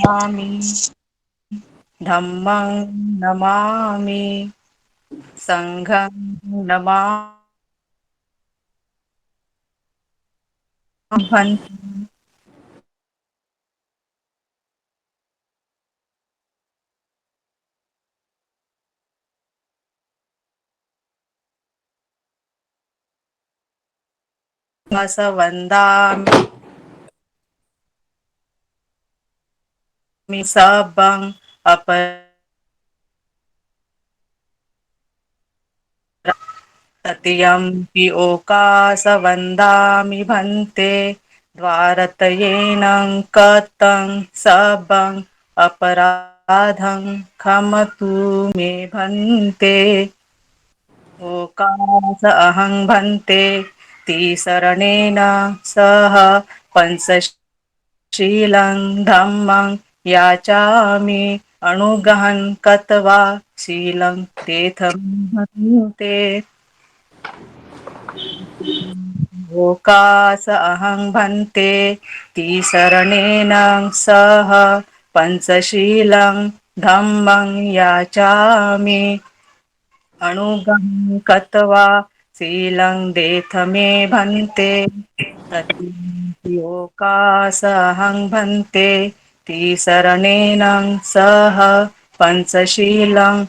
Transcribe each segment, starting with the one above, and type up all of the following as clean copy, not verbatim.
नमामि धम्मं नमामि संघं नमामि वन्दामि सबं तत्यंपि ओकासवन्दामि भन्ते द्वारतयेनं कतं सबं अपराधं खमतु मे भन्ते ओकास अहं भन्ते तिसरणेन सह पंचशीलं धम्मं याचामि अनुगहन् कत्वा शीलं तेथं भन्ते ओकास अहं भन्ते तिसरणेन सह पंचशीलं धम्मं याचामि अनुगहं कत्वा शीलं देथ मे भन्ते तयोकासहं भन्ते तिसरणेन सह पंचशीलं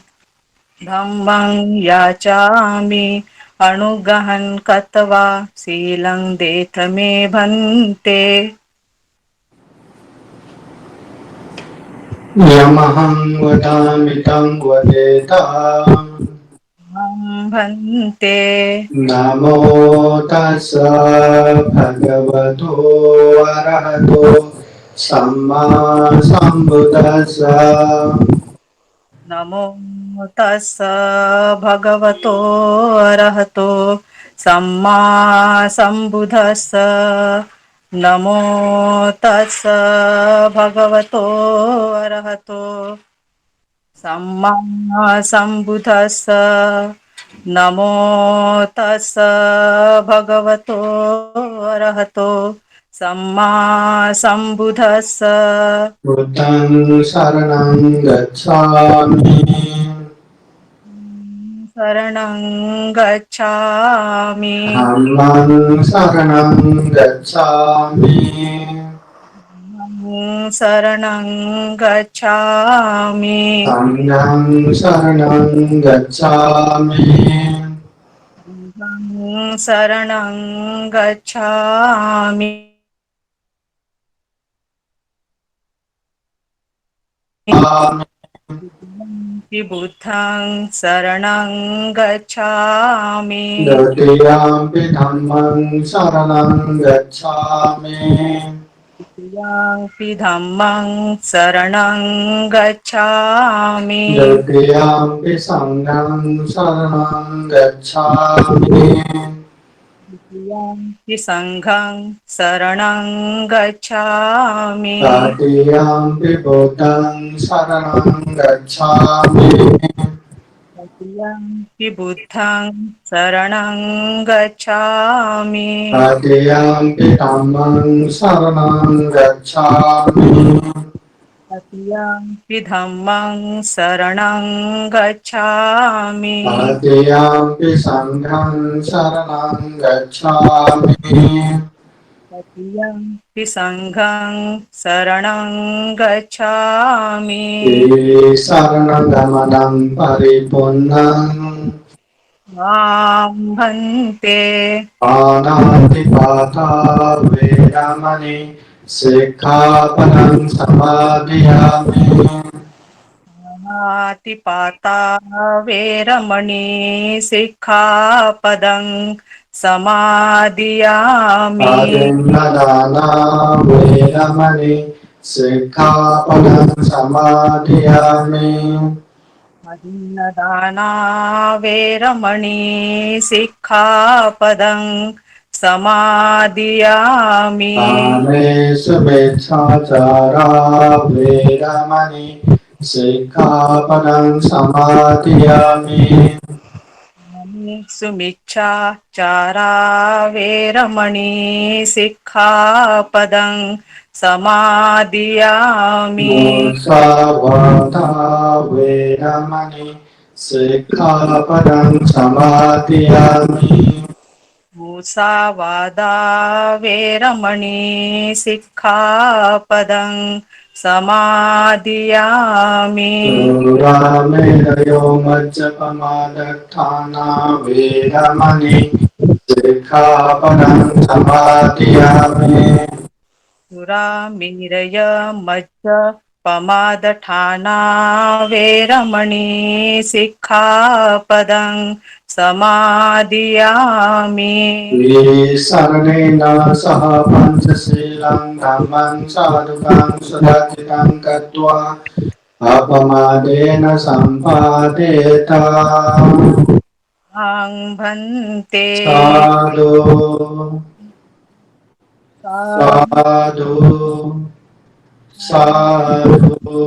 धम्मं याचामि अनुगहन् कत्वा शीलं देथ मे भन्ते यमहं वदामि तं वदेताम् भन्ते नमो तस्स भगवतो अरहतो सम्मा सम्बुद्दस्स नमो तस्स भगवतो अरहतो सम्मा सम्बुद्धस्स नमो तस्स भगवतो अरहतो सम्मा सम्बुद्धस्स नमो तस्स भगवतो अरहतो सम्मा सम्बुद्धस्स बुद्धं शरणं गच्छामि शरणं गच्छामि धम्मं शरणं गच्छामि शरणं गच्छामि संघं शरणं गच्छामि शरणं गच्छामि बुद्धं शरणं गच्छामि द्वितीयाम्पि धम्मं शरणं गच्छामि द्वितीयाम्पि धम्मं शरणं गच्छामि द्वितीयाम्पि सङ्घं शरणं गच्छामि द्वितीयाम्पि सङ्घं शरणं गच्छामि तृतीयाम्पि बुद्धं शरणं गच्छामि तृतीयाम्पि बुद्धं शरणं गच्छामि तृतीयाम्पि धम्मं शरणं गच्छामि तृतीयाम्पि धम्मं शरणं गच्छामि तृतीयाम्पि सङ्घं शरणं गच्छामि तृतीयंपि संघं शरणं गच्छामि शरणगमनं परिपूर्णम् मां भन्ते पाणातिपाता वेदामणि सिक्खापदं समादियामि पातिपाता वेरमणि सिक्खापदं समादियामि अदिन्नदाना वेदामणि सिक्खापदं समादियामि अदिन्नदाना वेरमणि सिक्खापदं समादियामि कामेषु मिच्छाचारा वेदामणि सिक्खापदं समादियामि सुमिच्छाचारा वेरमणि सिक्खापदं समादियामि मुसावादा वेरमणि सिक्खापदं समादियामि मुसावादा वेरमणि सिक्खापदं समादियामि सुरामेरयो मज्जपमादत्ताना वेरमणि सिक्खापदं समादियामि सुरामेरय मज्ज पमादठाना वेरमणि सिक्खापदं समादियामि शरणेन सह पञ्चशीलं धम्मं साधुकां सुरक्षितं कृत्वा अपमादेन सम्पादेत भन्ते साधु साधु साधु साधु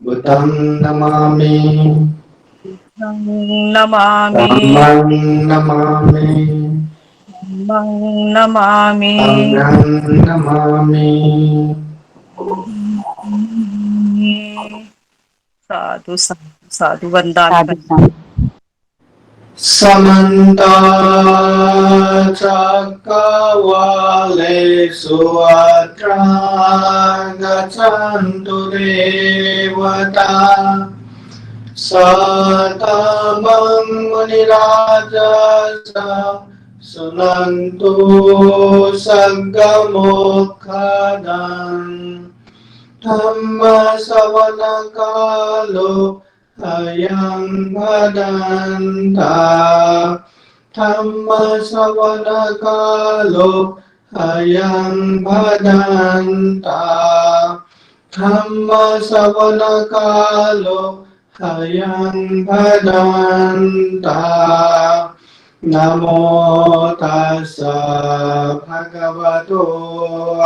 बुद्धं नमामि नमामि धम्मं नमामि नमामि संघं नमामि साधु साधु साधु वंदामि साधु संत समन्त चक्रवालेषु अत्र गच्छन्तु देवता सतमं मुनिराजस सुनन्तु सद्गमुखदम् धम्मश्रवणकालो अयं भदन्ता धम्मश्रवणकालो अयं भदन्ता धम्मश्रवणकालो अयं भदन्ता नमो तस्स भगवतो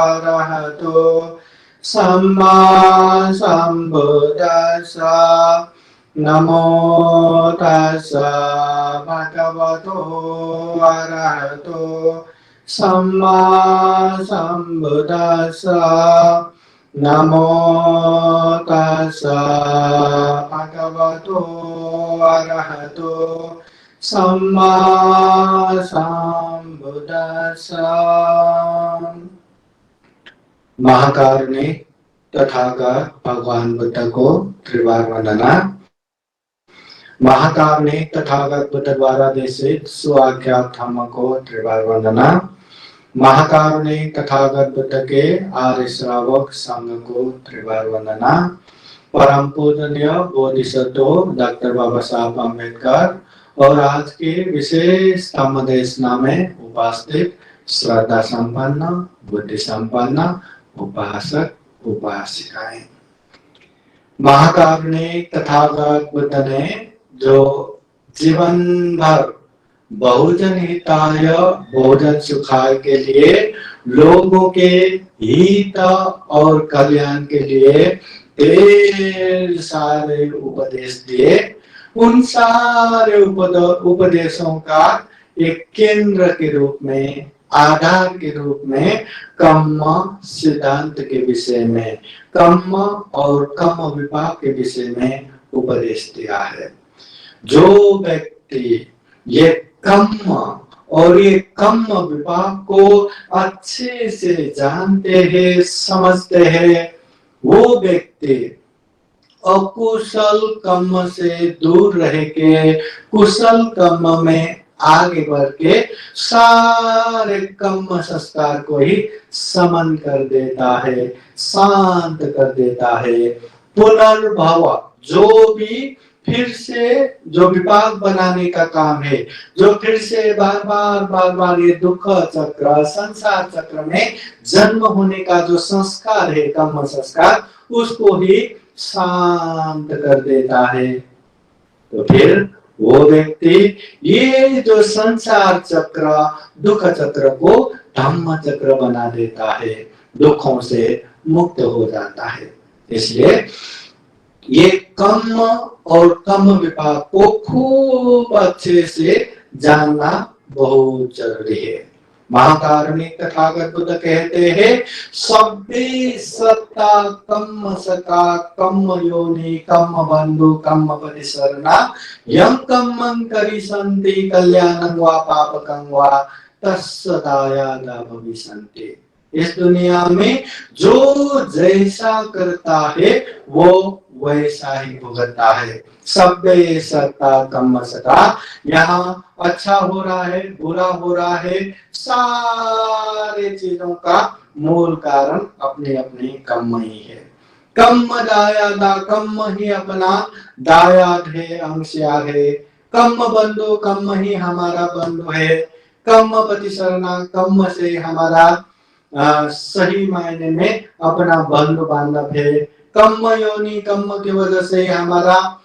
अरहतो सम्मा सम्बुद्दस्स नमो तस्स भगवतो अरहतो सम्मा सम्बुद्दस्स नमो तस्स भगवतो अरहतो सम्मा सम्बुद्दस्स महाकारुण्य तथागत भगवान बुद्ध को त्रिवार वंदना। महाकारुण्य तथागत बुद्ध द्वारा देशित सुआख्यात धम्म को त्रिवार वंदना। महाकारुण्य तथागत बुद्ध के आर्य श्रावक संघ को त्रिवार वंदना। परम पूजनीय बोधिसत्व डॉक्टर बाबा साहब अम्बेडकर और आज के विशेष धम्म देशना में उपस्थित श्रद्धा संपन्न बुद्धि संपन्न उपासक उपासिकाएं। महाकारुण्य तथागत बुद्ध ने जो जीवन भर बहुजन हिताय बहुजन सुखाय के लिए लोगों के हित और कल्याण के लिए ढेर सारे उपदेश दिए, उन सारे उपदेशों का एक केंद्र के रूप में आधार के रूप में कर्म सिद्धांत के विषय में कर्म और कर्म विभाग के विषय में उपदेश दिया है। जो व्यक्ति ये कर्म और ये कर्म विभाग को अच्छे से जानते हैं समझते हैं वो व्यक्ति अकुशल कर्म से दूर रह के कुशल कर्म में आगे बढ़ के सारे कर्म संस्कार को ही समन कर देता है, शांत कर देता है। पुनर्भव जो भी फिर से जो विपाक बनाने का काम है, जो फिर से बार बार ये दुख चक्र संसार चक्र में जन्म होने का जो संस्कार है कर्म संस्कार, उसको ही शांत कर देता है। तो फिर वो व्यक्ति ये जो संसार चक्र दुख चक्र को धम्म चक्र बना देता है, दुखों से मुक्त हो जाता है। इसलिए ये कर्म और कर्म विपाक को खूब अच्छे से जानना बहुत जरूरी है। महाकारुणिक तथागत बुद्ध कहते हैं, सभ्य सत्ता कम्म सका कम्म योनि कम्म बंधु कम्म परिसरना यम कम्मं करिसन्ति कल्याणं वा पापकं वा तस्सदायादा भविष्यन्ति। इस दुनिया में जो जैसा करता है वो वैसा ही भुगतता है। सभ्य सत्ता कम्म सका, यहाँ अच्छा हो रहा है बुरा हो रहा है, सारे चीजों का मूल कारण अपने अपने कर्म ही है। कर्म दायादा, कर्म ही अपना दायाद है, अंशयाग है। कर्म बंधु, कर्म ही हमारा बंधु है। कर्म प्रतिसरना, कर्म से हमारा सही मायने में अपना बंधु बांधव है। कर्म योनि, कर्म की वजह से हमारा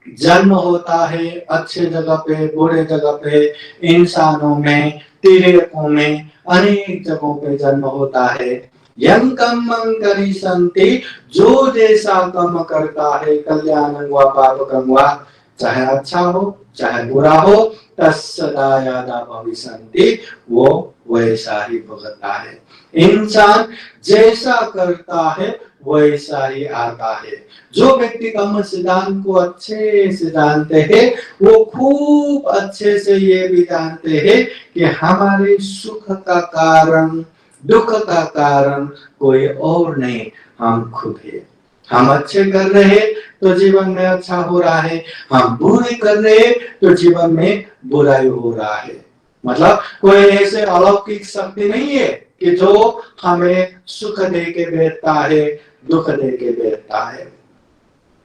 जन्म होता है, अच्छे जगह पे बुरे जगह पे, इंसानों में तिर्यकों में अनेक जगहों पे जन्म होता है। यं कर्मं करिसन्ति, जो जैसा कर्म करता है, कल्याणं वा पापकं वा, चाहे अच्छा हो चाहे बुरा हो, तस्सदायादा भविष्यन्ति, वो वैसा ही भुगतता है। इंसान जैसा करता है वैसा ही आता है। जो व्यक्ति कर्म सिद्धांत को अच्छे से जानते हैं, वो खूब अच्छे से ये भी जानते हैं कि हमारे सुख का कारण, दुख का कारण कोई और नहीं, हम खुद है। हम अच्छे कर रहे हैं तो जीवन में अच्छा हो रहा है, हम बुरे कर रहे हैं तो जीवन में बुराई हो रहा है। मतलब कोई ऐसे अलौकिक शक्ति नहीं है कि जो हमें सुख दे के बैठता है, दुख दे के बैठता है।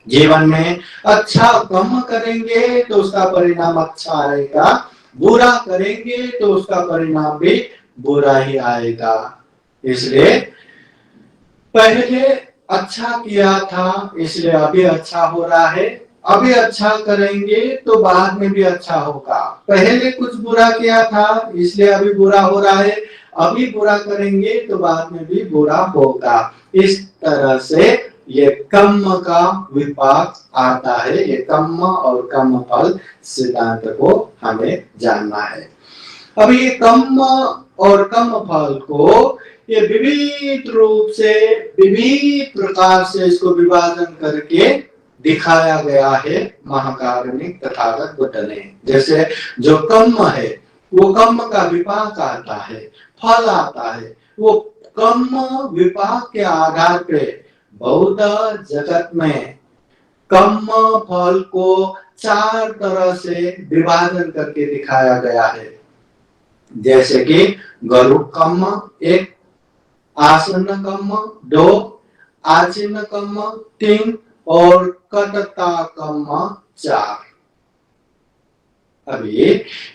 जीवन में अच्छा कर्म करेंगे तो उसका परिणाम अच्छा आएगा, बुरा करेंगे तो उसका परिणाम भी बुरा ही आएगा। इसलिए पहले अच्छा किया था इसलिए अभी अच्छा हो रहा है, अभी अच्छा करेंगे तो बाद में भी अच्छा होगा। पहले कुछ बुरा किया था इसलिए अभी बुरा हो रहा है, अभी बुरा करेंगे तो बाद में भी बुरा होगा। इस तरह से ये कर्म का विपाक आता है। ये कर्म और कर्म फल सिद्धांत को हमें जानना है। अब ये कर्म और कर्म फल को ये विविध रूप से, विविध प्रकार से इसको विभाजन करके दिखाया गया है महाकारुणिक तथागत बुद्ध ने। जैसे जो कर्म है वो कर्म का विपाक आता है, फल आता है। वो कर्म विपाक के आधार पे बौद्ध जगत में कर्म फल को 4 तरह से विभाजन करके दिखाया गया है। जैसे कि गरुड़ कर्म 1, आसन्न कर्म 2, आचिन्न कर्म 3 और कटता कर्म 4। अभी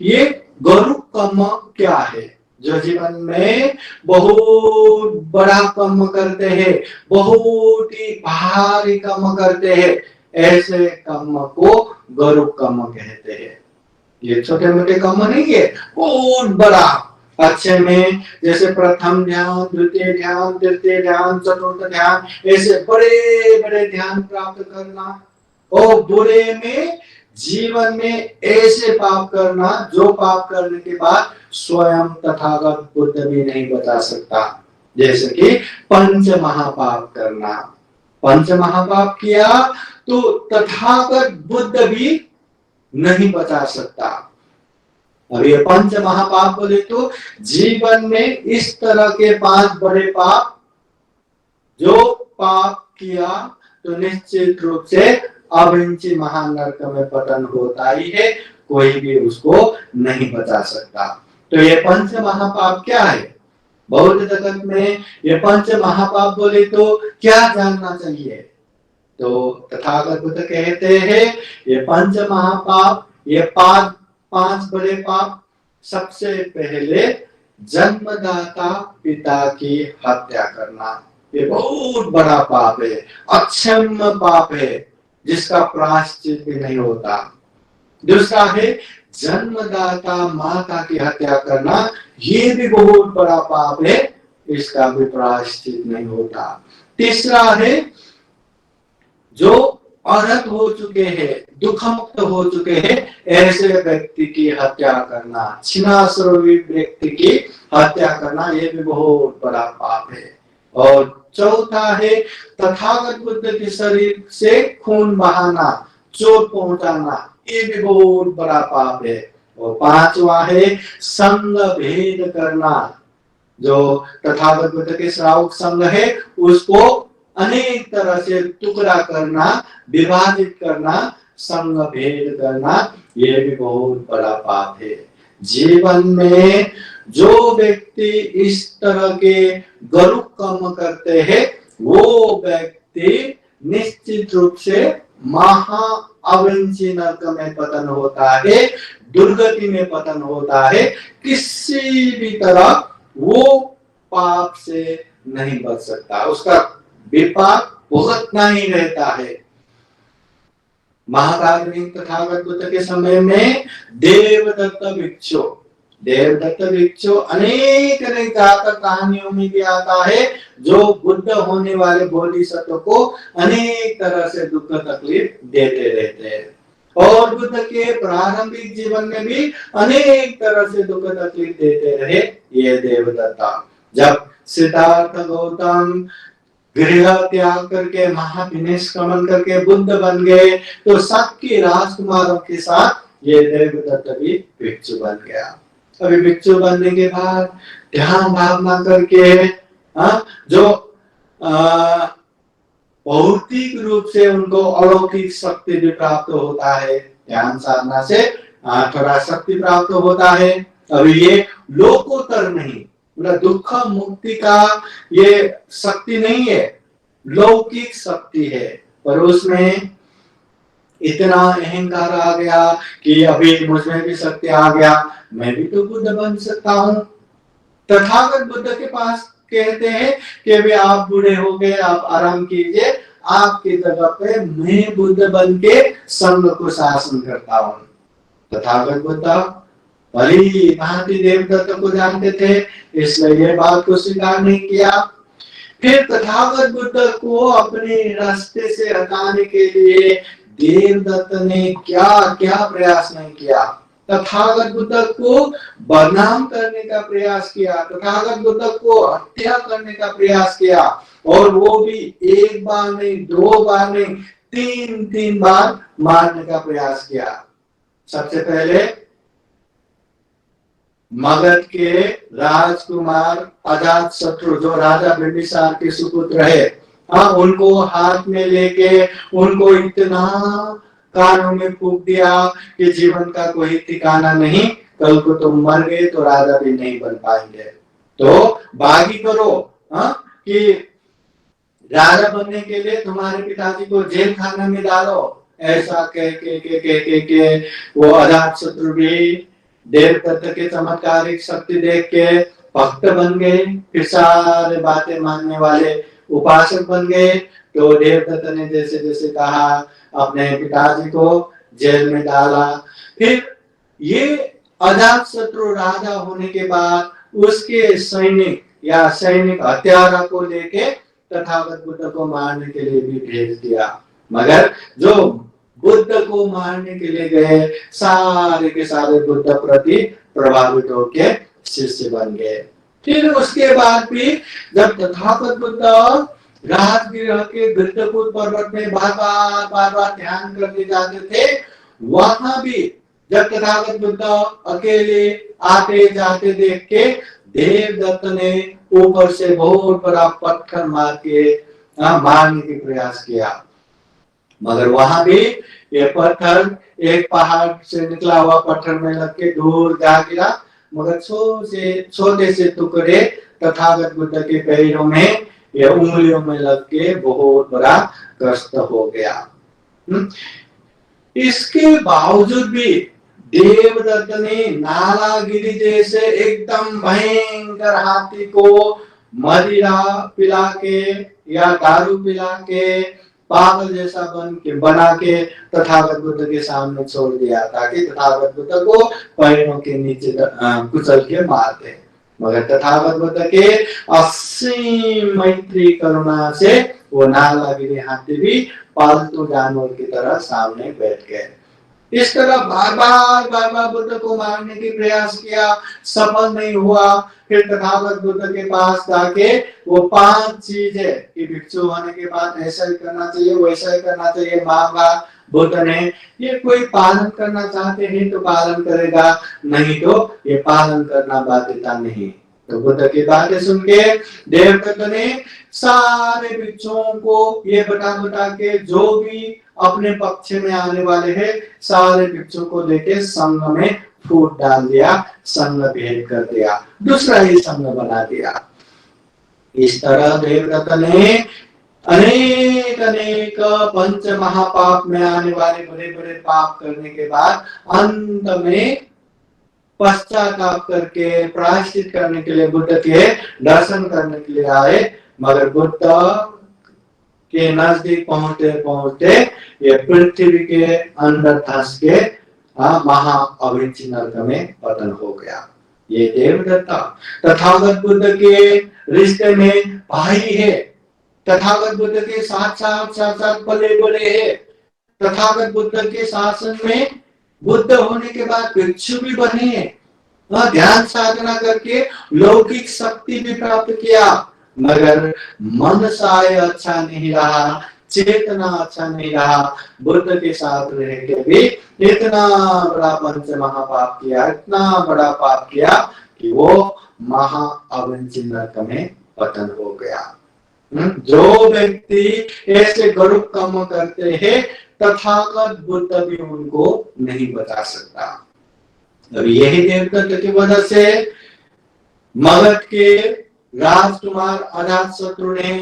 ये गरुड़ कर्म क्या है? जो जीवन में बहुत बड़ा कर्म करते हैं, बहुत ही भारी कर्म करते हैं, ऐसे कर्म को गरुड़ कर्म कहते हैं। ये छोटे मोटे कर्म नहीं है, बहुत बड़ा। अच्छे में जैसे प्रथम ध्यान, द्वितीय ध्यान, तृतीय ध्यान, चतुर्थ ध्यान, ऐसे बड़े बड़े ध्यान प्राप्त करना। और बुरे में जीवन में ऐसे पाप करना जो पाप करने के बाद स्वयं तथागत बुद्ध भी नहीं बता सकता। जैसे कि पंच महापाप करना। पंच महापाप किया तो तथागत बुद्ध भी नहीं बचा सकता। अब ये पंच महापाप बोले तो जीवन में इस तरह के 5 बड़े पाप, जो पाप किया तो निश्चित रूप से अविंची महान नरक में पतन होता ही है, कोई भी उसको नहीं बचा सकता। तो ये पंच महापाप क्या है? बौद्ध जगत में ये पंच महापाप बोले तो क्या जानना चाहिए? तो तथागत बुद्ध कहते हैं ये पंच महापाप, ये 5 बड़े पाप। सबसे पहले जन्मदाता पिता की हत्या करना, ये बहुत बड़ा पाप है, अक्षम्य पाप है, जिसका प्रायश्चित भी नहीं होता। दूसरा है जन्मदाता माता की हत्या करना, ये भी बहुत बड़ा पाप है, इसका भी प्रायश्चित नहीं होता। तीसरा है जो अरहत हो चुके हैं, दुख मुक्त हो चुके हैं, ऐसे व्यक्ति की हत्या करना, छिनास्वरूपी व्यक्ति की हत्या करना, ये भी बहुत बड़ा पाप है। और चौथा है तथागत बुद्ध के शरीर से खून बहाना, चोट पहुंचाना, ये भी बहुत बड़ा पाप है। और पांचवा है संग भेद करना, जो तथागत बुद्ध के श्रावक संघ है उसको अनेक तरह से टुकड़ा करना, विभाजित करना, संग भेद करना, ये भी बहुत बड़ा पाप है। जीवन में जो व्यक्ति इस तरह के गलत कर्म करते हैं वो व्यक्ति निश्चित रूप से महा अवंची नरक में पतन होता है, दुर्गति में पतन होता है। किसी भी तरह वो पाप से नहीं बच सकता, उसका विपाक भुगतना ही रहता है। महाकाल तथागत बुद्ध के समय में देवदत्त भिक्षु अनेक जातक कहानियों में भी आता है, जो बुद्ध होने वाले बोधिसत्व को अनेक तरह से दुख तकलीफ देते रहते हैं। और बुद्ध के प्रारंभिक जीवन में भी अनेक तरह से दुख तकलीफ देते रहे ये देवदत्ता। जब सिद्धार्थ गौतम गृह त्याग करके महाविनिष्क्रमण करके बुद्ध बन गए तो सबके राजकुमारों के साथ ये देवदत्त भी भिक्षु बन गया। अभी भिक्षु बनने के बाद ध्यान भावना करके जो भौतिक रूप से उनको अलौकिक शक्ति भी प्राप्त होता है, ध्यान साधना से थोड़ा शक्ति प्राप्त होता है। अभी ये लोकोत्तर नहीं, मतलब दुख मुक्ति का ये शक्ति नहीं है, लौकिक शक्ति है, पर उसमें इतना अहंकार आ गया कि अभी मुझमें भी शक्ति आ गया, मैं भी तो बुद्ध बन सकता हूँ। तथागत बुद्ध के पास कहते हैं कि अभी आप बूढ़े हो गए, आप आराम कीजिए, आपकी जगह पे मैं बुद्ध बन के संघ को शासन करता हूँ। तथागत बुद्ध भली भांति देवदत्त को जानते थे, इसलिए ये बात को स्वीकार नहीं किया। फिर तथागत बुद्ध को अपने रास्ते से हटाने के लिए देवदत्त ने क्या क्या प्रयास नहीं किया। तथागत बुद्ध को बदनाम करने का प्रयास किया, तथागत बुद्ध को हत्या करने का प्रयास किया, और वो भी एक बार नहीं, दो बार नहीं, तीन बार मारने का प्रयास किया। सबसे पहले मगध के राजकुमार अजातशत्रु, जो राजा बिंबिसार के सुपुत्र है, उनको हाथ में लेके उनको इतना कानों में फूंक दिया कि जीवन का कोई ठिकाना नहीं, कल को तुम मर गए तो राजा भी नहीं बन पाएंगे, तो बागी करो कि राजा बनने के लिए तुम्हारे पिताजी को जेल खाना में डालो। ऐसा कह के वो अजातशत्रु भी देवदत्त के चमत्कारिक शक्ति देख के भक्त बन गए, फिर सारे बातें मानने वाले उपासक बन गए। तो देवदत्त ने जैसे जैसे कहा अपने पिताजी को जेल में डाला। फिर ये अजातशत्रु राजा होने के बाद उसके सैनिक हत्यारा को लेके तथागत बुद्ध को मारने के लिए भी भेज दिया, मगर जो बुद्ध को मारने के लिए गए सारे के सारे बुद्ध प्रति प्रभावित होके शिष्य बन गए। फिर उसके बाद भी जब तथागत बुद्ध राजगृह के गृद्धकूट पर्वत में बार बार ध्यान करने जाते थे, वहां भी जब तथागत बुद्ध अकेले आते जाते देख के देवदत्त ने ऊपर से बहुत बड़ा पत्थर मार के मारने की प्रयास किया, मगर वहां भी ये पत्थर एक पहाड़ से निकला हुआ पत्थर में लग के दूर जा गिरा, मगर छोटे से टुकड़े तथागत बुद्ध के पैरों में या उंगलियों में लग के बहुत बड़ा कष्ट हो गया। इसके बावजूद भी देवदत्त ने नालागिरी जैसे एकदम भयंकर हाथी को मदिरा पिला के या दारू पिला के पागल जैसा बना के तथागत बुद्ध के सामने छोड़ दिया, ताकि तथागत बुद्ध को पैरों के नीचे कुचल के मार दे। मगर तथागत बुद्ध के असीम मैत्री करुणा से वो नालागिरी हाथी भी पालतू जानवर की तरह सामने बैठ गए। इस तरह बार बार बुद्ध को मारने की प्रयास किया, सफल नहीं हुआ। फिर तथागत बुद्ध के पास जाके वो 5 चीजें कि भिक्षु होने के बाद ऐसा ही करना चाहिए, वैसा ही करना चाहिए, मांगा बुद्ध ने। ये कोई पालन करना चाहते हैं तो पालन करेगा, नहीं तो ये पालन करना बाध्यता नहीं। तो बुद्ध की बातें सुन के देवदत्त ने सारे भिक्षुओं को ये बता के जो भी अपने पक्ष में आने वाले हैं सारे भिक्षुओं को लेके संघ में फूट डाल दिया, संघ भेद कर दिया, दूसरा ही संघ बना दिया। इस तरह देवदत्त ने अनेक अनेक पंच महापाप में आने वाले बड़े बड़े पाप करने के बाद अंत में पश्चाताप करके प्रायश्चित करने के लिए बुद्ध के दर्शन करने के लिए आए। मगर बुद्ध के नजदीक पहुंचते पहुंचते ये पृथ्वी के अंदर धंस के महा अविच्छि नरक में पतन हो गया। ये देवदत्त तथागत बुद्ध के रिश्ते में भाई है, तथागत बुद्ध के साथ साथ पले बड़े है। तथागत बुद्ध के शासन में बुद्ध होने के बाद भिक्षु भी बने, ध्यान साधना करके लौकिक शक्ति भी प्राप्त किया। मगर मन साय अच्छा नहीं रहा, चेतना अच्छा नहीं रहा। बुद्ध के साथ रह के भी इतना बड़ा पंच महापाप किया, इतना बड़ा पाप किया कि वो महा अविच्छि नरक में पतन हो गया। जो व्यक्ति ऐसे गरुड़ कर्म करते हैं तथागत बुद्ध भी उनको नहीं बचा सकता। अब यही देवदत्त की वजह से मगध के राजकुमार अजातशत्रु ने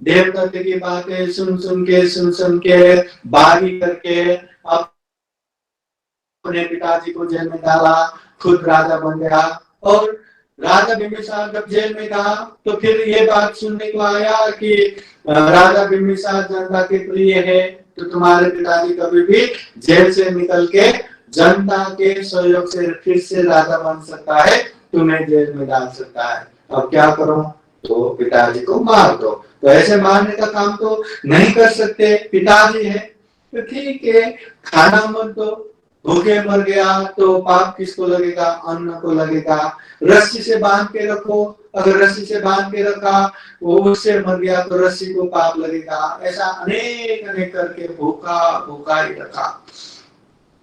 देवदत्त की बातें सुन के बागी करके अपने पिताजी को जेल में डाला, खुद राजा बन गया। और राजा बिंबिसार जब जेल में था तो फिर ये बात सुनने को आया कि राजा बिंबिसार जनता के प्रिय है, तो तुम्हारे पिताजी कभी भी जेल से निकल के जनता के सहयोग से फिर से राजा बन सकता है, तुम्हें जेल में डाल सकता है। अब क्या करो? तो पिताजी को मार दो। तो ऐसे मारने का काम तो नहीं कर सकते, पिताजी है तो ठीक है, खाना मत दो, भूखे मर गया तो पाप किसको लगेगा? अन्न को लगेगा। रस्सी से बांध के रखो, अगर रस्सी से बांध के रखा वो उससे मर गया तो रस्सी को पाप लगेगा। ऐसा अनेक अनेक करके भूखा ही रखा।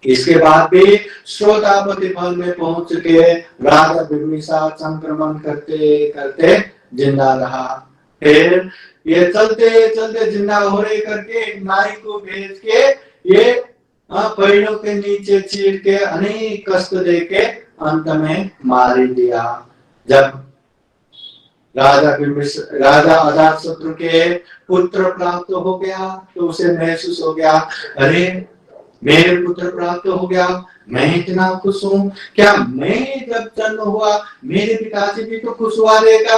इसके बाद भी श्रोतापति भवन में पहुंच के राजा बिंबिसार संक्रमण करते करते जिंदा रहा। फिर ये चलते चलते जिंदा हो रहे करके नाई को भेज के ये पेड़ों के नीचे चीर के अनेक कष्ट दे के अंत में मार दिया। जब राजा अजातशत्रु के पुत्र प्राप्त हो गया तो उसे महसूस हो गया, अरे मेरे पुत्र प्राप्त हो गया, मैं इतना खुश हूँ, क्या मैं जब जन्म हुआ मेरे पिताजी भी तो खुश हुआ रहेगा?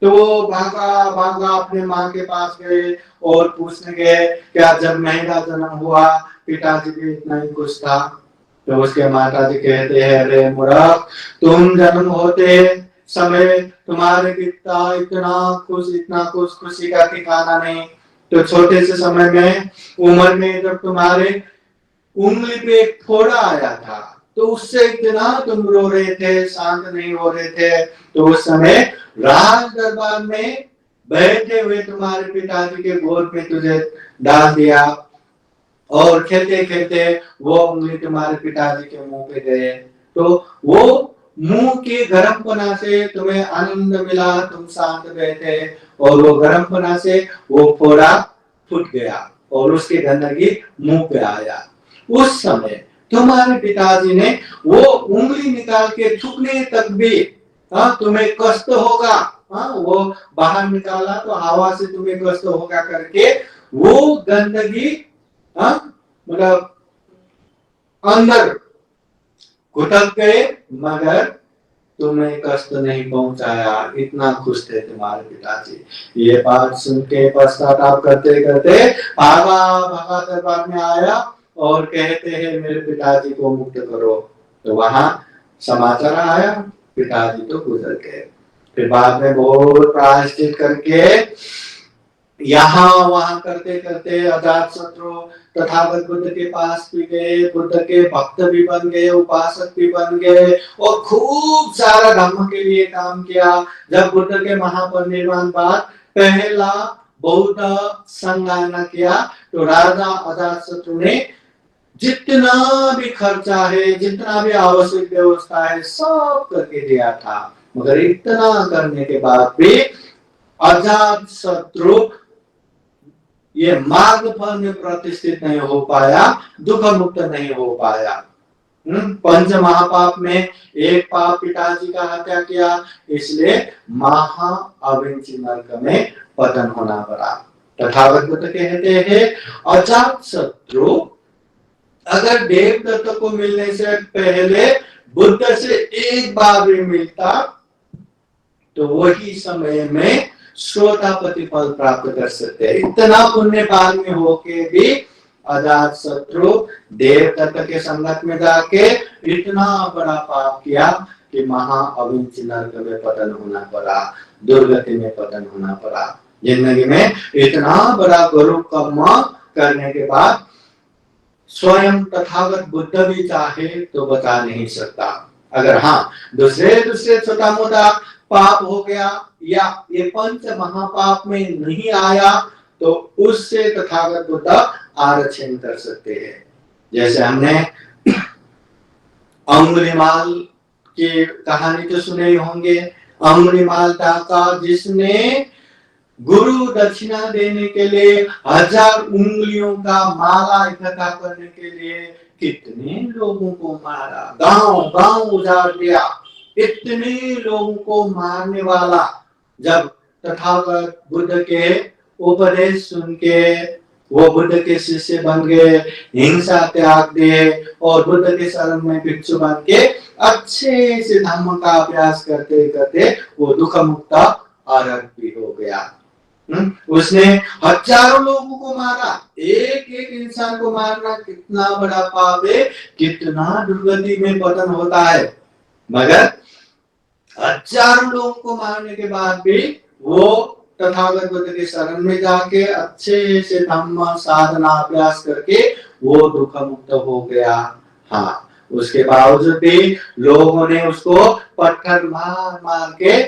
तो वो भागा अपने माँ के पास गए और पूछने गए, क्या जब मेरा जन्म हुआ पिताजी भी इतना ही खुश था? तो उसके माता जी कहते हैं, अरे मूर्ख, तुम जन्म होते समय तुम्हारे पिता इतना खुश, खुशी का ठिकाना नहीं। तो छोटे से समय में उम्र में जब तुम्हारे उंगली पे एक फोड़ा आया था तो उससे इतना तुम रो रहे थे, शांत नहीं हो रहे थे। तो उस समय राज दरबार में बैठे हुए तुम्हारे पिताजी के गोद में तुझे डाल दिया और खेलते खेलते वो उंगली तुम्हारे पिताजी के मुंह पे गए। तो वो मुंह के गर्मपना से तुम्हें आनंद मिला, तुम शांत बैठे और वो गर्मपना से वो फोड़ा फूट गया और उसकी गंदगी मुंह पे आया। उस समय तुम्हारे पिताजी ने वो उंगली निकाल के थूकने तक भी तुम्हें कष्ट होगा, वो बाहर निकाला तो हवा से तुम्हें कष्ट होगा करके वो गंदगी मतलब अंदर घुटक गए, मगर तुम्हें कष्ट नहीं पहुंचाया। इतना खुश थे तुम्हारे पिताजी। ये बात सुन के पश्चाताप करते करते भागा दरबार में आया और कहते हैं, मेरे पिताजी को मुक्त करो। तो वहां समाचार आया, पिताजी तो गुजर गए। फिर बाद में बहुत प्रायश्चित करके यहाँ वहां करते करते अजात शत्रु तथागत बुद्ध के पास भी गए, बुद्ध के भक्त भी बन गए, उपासक भी बन गए और खूब सारा धर्म के लिए काम किया। जब बुद्ध के महापरिनिर्वाण बाद पहला बौद्ध संघ आना किया तो राजा अजात शत्रु ने जितना भी खर्चा है, जितना भी आवश्यक व्यवस्था है, सब करके दिया था। मगर इतना करने के बाद भी अजात शत्रु ये मार्ग फल में प्रतिष्ठित नहीं हो पाया, दुख मुक्त नहीं हो पाया। पंच महापाप में एक पाप पिताजी का हत्या किया, इसलिए महा अविंची नरक में पतन होना पड़ा। तथागत बुद्ध कहते हैं अजात शत्रु अगर देवदत्त को मिलने से पहले बुद्ध से एक बार भी मिलता तो वही समय में श्रोतापति फल प्राप्त कर सकते हैं। इतना पुण्य पाल में होके भी अजात शत्रु देवदत्त के संगत में जाके इतना बड़ा पाप किया कि महा अविंची नरक में पतन होना पड़ा, दुर्गति में पतन होना पड़ा। जिंदगी में इतना बड़ा गुरु कर्म करने के बाद स्वयं तथागत बुद्ध भी चाहे तो बता नहीं सकता। अगर हाँ दूसरे छोटा मोटा पाप हो गया या ये पंच महापाप में नहीं आया तो उससे तथागत बुद्ध आरक्षण कर सकते हैं। जैसे हमने अंगुलीमाल की कहानी तो सुने ही होंगे। अंगुलीमाल का जिसने गुरु दक्षिणा देने के लिए 1000 उंगलियों का माला इकट्ठा करने के लिए कितने लोगों को मारा, गांव गांव उजाड़ दिया। इतने लोगों को मारने वाला जब तथागत बुद्ध के उपदेश सुन के वो बुद्ध के शिष्य बन गए, हिंसा त्याग दिए और बुद्ध के शरण में भिक्षु बन के अच्छे से धर्म का अभ्यास करते करते वो दुख मुक्त अरहत भी हो गया। उसने हजारों लोगों को मारा, एक एक इंसान को मारना कितना बड़ा पाप है, कितना दुर्गति में पतन होता है। मगर हजारों लोगों को मारने के बाद भी वो तथागत बुद्ध के शरण में जाके अच्छे से धम्म साधना अभ्यास करके वो दुख मुक्त हो गया। हाँ उसके बावजूद भी लोगों ने उसको पत्थर मार मार के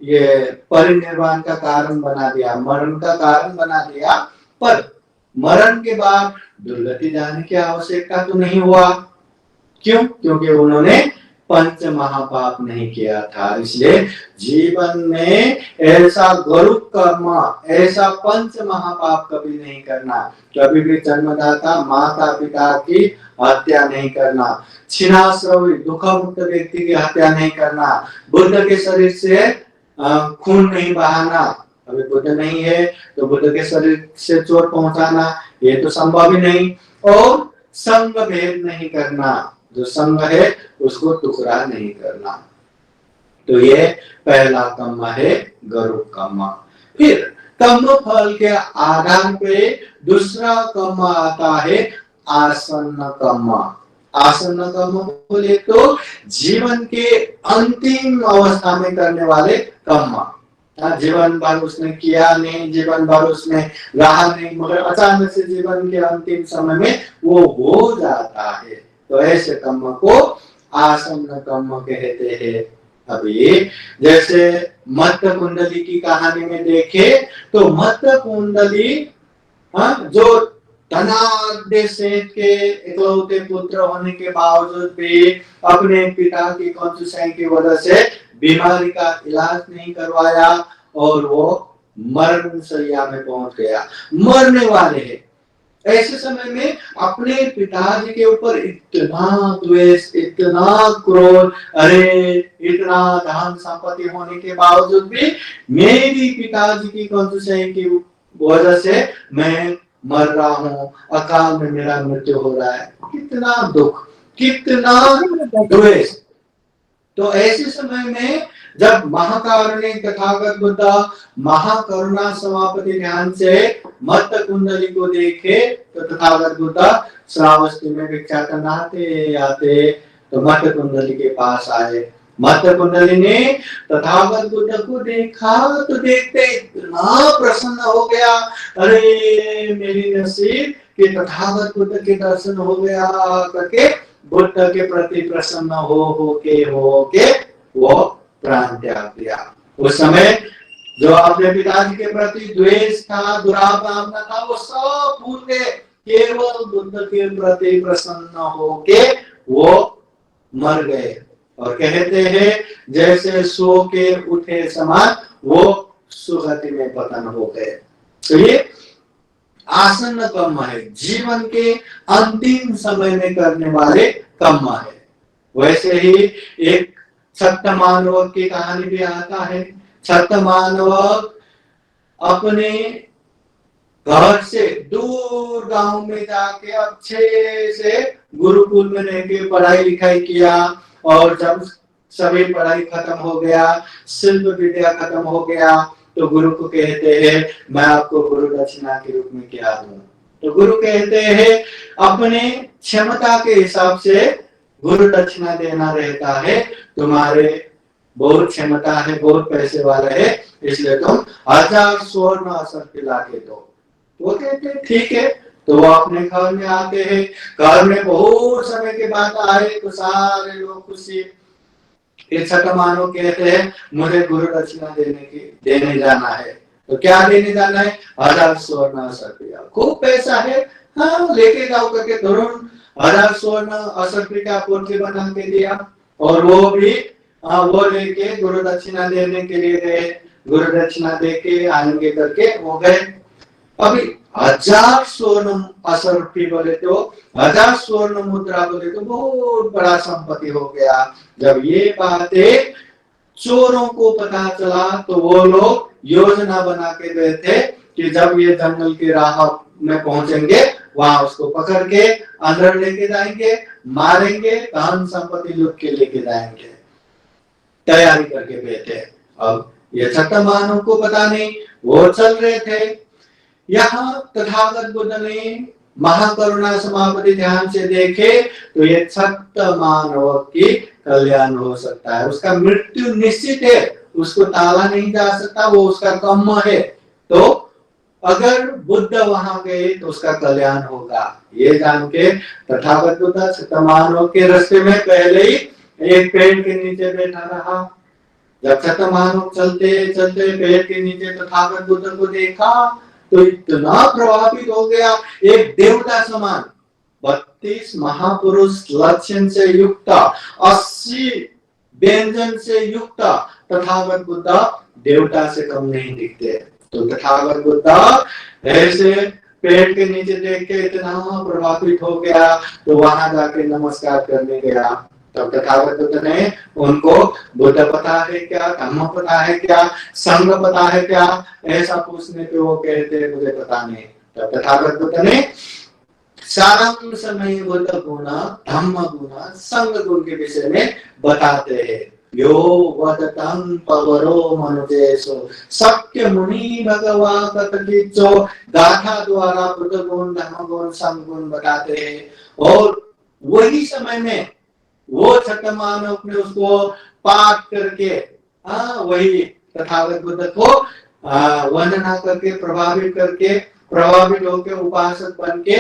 ये परिनिर्वाण का कारण बना दिया, मरण का कारण बना दिया। पर मरण के बाद दुर्गति जाने की आवश्यकता तो नहीं हुआ। क्यों? क्योंकि उन्होंने पंच महापाप नहीं किया था। इसलिए जीवन में ऐसा गुरु कर्म, ऐसा पंच महापाप कभी नहीं करना। कभी भी जन्मदाता माता पिता की हत्या नहीं करना, छिनाश्रवी दुख मुक्त व्यक्ति की हत्या नहीं करना, बुद्ध के शरीर से खून नहीं बहाना। अभी बुद्ध नहीं है तो बुद्ध के शरीर से चोट पहुंचाना ये तो संभव ही नहीं। और संग भेद नहीं करना, जो संग है उसको टुकड़ा नहीं करना। तो ये पहला कर्म है गुरु कर्म। फिर कर्म फल के आधार पे दूसरा कर्म आता है आसन्न कर्म। आसन्न कर्म बोले तो जीवन के अंतिम अवस्था में करने वाले कर्म। जीवन भर उसने किया नहीं, जीवन भर उसने रहा नहीं, मगर अचानक से जीवन के अंतिम समय में वो हो जाता है, तो ऐसे कर्म को आसन्न कर्म कहते हैं। अभी जैसे मत्त कुंडली की कहानी में देखे तो मत्त कुंडली जो धनाढ्य सेठ के इकलौते पुत्र होने के बावजूद भी अपने पिता की कंजूसाई की वजह से बीमारी का इलाज नहीं करवाया और वो मरण शैया में पहुंच गया, मरने वाले हैं। ऐसे समय में अपने पिताजी के ऊपर इतना द्वेष, इतना क्रोध, अरे इतना धन संपत्ति होने के बावजूद भी मेरी पिताजी की कंजूसाई की वजह से मैं मर रहा हूँ, अकाल में मेरा मृत्यु हो रहा है। कितना दुख, कितना द्वेष। तो ऐसे समय में जब महाकारुणिक तथागत बुद्ध महाकरुणा समापति ध्यान से मत्त कुंडली को देखे तो तथागत बुद्ध श्रावस्ती में भिक्षा करना आते तो मत्त कुंडली के पास आए मत्त कुंडली ने तथागत बुद्ध को देखा तो देखते इतना प्रसन्न हो गया, अरे मेरी नसीब कि तथागत बुद्ध के दर्शन हो गया करके बुद्ध के प्रति प्रसन्न हो के वो प्राण त्याग दिया। उस समय जो अपने पिताजी के प्रति द्वेष था, दुराभावना था, वो सब भूल गए, केवल बुद्ध के प्रति प्रसन्न होके वो मर गए। और कहते हैं जैसे सो के उठे समान वो सुगति में पतन हो गए। तो ये आसन्न कर्म है, जीवन के अंतिम समय में करने वाले कर्म है। वैसे ही एक सत्यमानव की कहानी भी आता है। सत्यमानव अपने घर से दूर गांव में जाके अच्छे से गुरुकुल में रह के पढ़ाई लिखाई किया, और जब सभी पढ़ाई खत्म हो गया, शिल्प विद्या खत्म हो गया, तो गुरु को कहते हैं मैं आपको गुरु दक्षिणा के रूप में क्या दूं। तो गुरु कहते हैं अपने क्षमता के हिसाब से गुरु दक्षिणा देना रहता है, तुम्हारे बहुत क्षमता है, बहुत पैसे वाला है, इसलिए तुम 1000 स्वर्ण असर ला के दो। वो कहते हैं ठीक है। तो वो अपने घर में आते हैं, घर में बहुत समय के बाद आए तो सारे लोग खुशी। मानो कहते हैं मुझे गुरु दक्षिणा देने जाना है। तो क्या देने जाना है? 1000 स्वर्ण असर। खूब पैसा है, हाँ लेके जाओ करके तुरंत 1000 स्वर्ण असर का पोथी बना के दिया, और वो भी वो लेके गुरु दक्षिणा देने के लिए गए। गुरु दक्षिणा दे के आएंगे करके वो गए। अभी 1000 स्वर्ण असर बोले तो 1000 स्वर्ण मुद्रा बोले तो बहुत बड़ा संपत्ति हो गया। जब ये बातें चोरों को पता चला तो वो लोग योजना बना के गए थे कि जब ये जंगल की राह में पहुंचेंगे वहां उसको पकड़ के अंदर लेके जाएंगे, मारेंगे, धन संपत्ति लूट के लेके जाएंगे। तैयारी करके बैठे। अब ये सत्यमानव को पता नहीं, वो चल रहे थे। यहाँ तथागत बुद्ध ने महाकरुणा समापति ध्यान से देखे तो ये सत्यमानव की कल्याण हो सकता है, उसका मृत्यु निश्चित है, उसको टाला नहीं जा सकता, वो उसका कर्म है। तो अगर बुद्ध वहां गए तो उसका कल्याण होगा। ये जान के तथागत बुद्ध सत्यमानव के रास्ते में पहले ही एक पेड़ के नीचे बैठा रहा। जब सत्यमानव चलते चलते पेड़ के नीचे तथागत बुद्ध को देखा तो इतना प्रभावित हो गया, एक देवता समान 32 महापुरुष लक्षण से युक्त, 80 व्यंजन से युक्त तथागत बुद्ध देवता से कम नहीं दिखते। तो तथागत बुद्ध ऐसे पेड़ के नीचे देख के इतना प्रभावित हो गया तो वहां जाके नमस्कार करने गया। तब तथागत बुद्ध ने उनको बुद्ध पता है क्या, धम्म पता है क्या, संघ पता है क्या, ऐसा पूछने पे वो कहते मुझे पता नहीं। तब तथागत बुद्ध ने सारांश में बुद्ध गुण, धम्म गुण, संघ गुण के विषय में बताते हैं। यो वदतं पवरो मनुजेषु शक्य मुनि भगवा कथकिचो, गाथा द्वारा बुद्ध गुण, धम्म गुण, संघ गुण बताते हैं। और वही समय में वो सत्यमानव ने उसको पाठ करके वही तथागत बुद्ध को वंदना करके प्रभावित होके उपासक बन के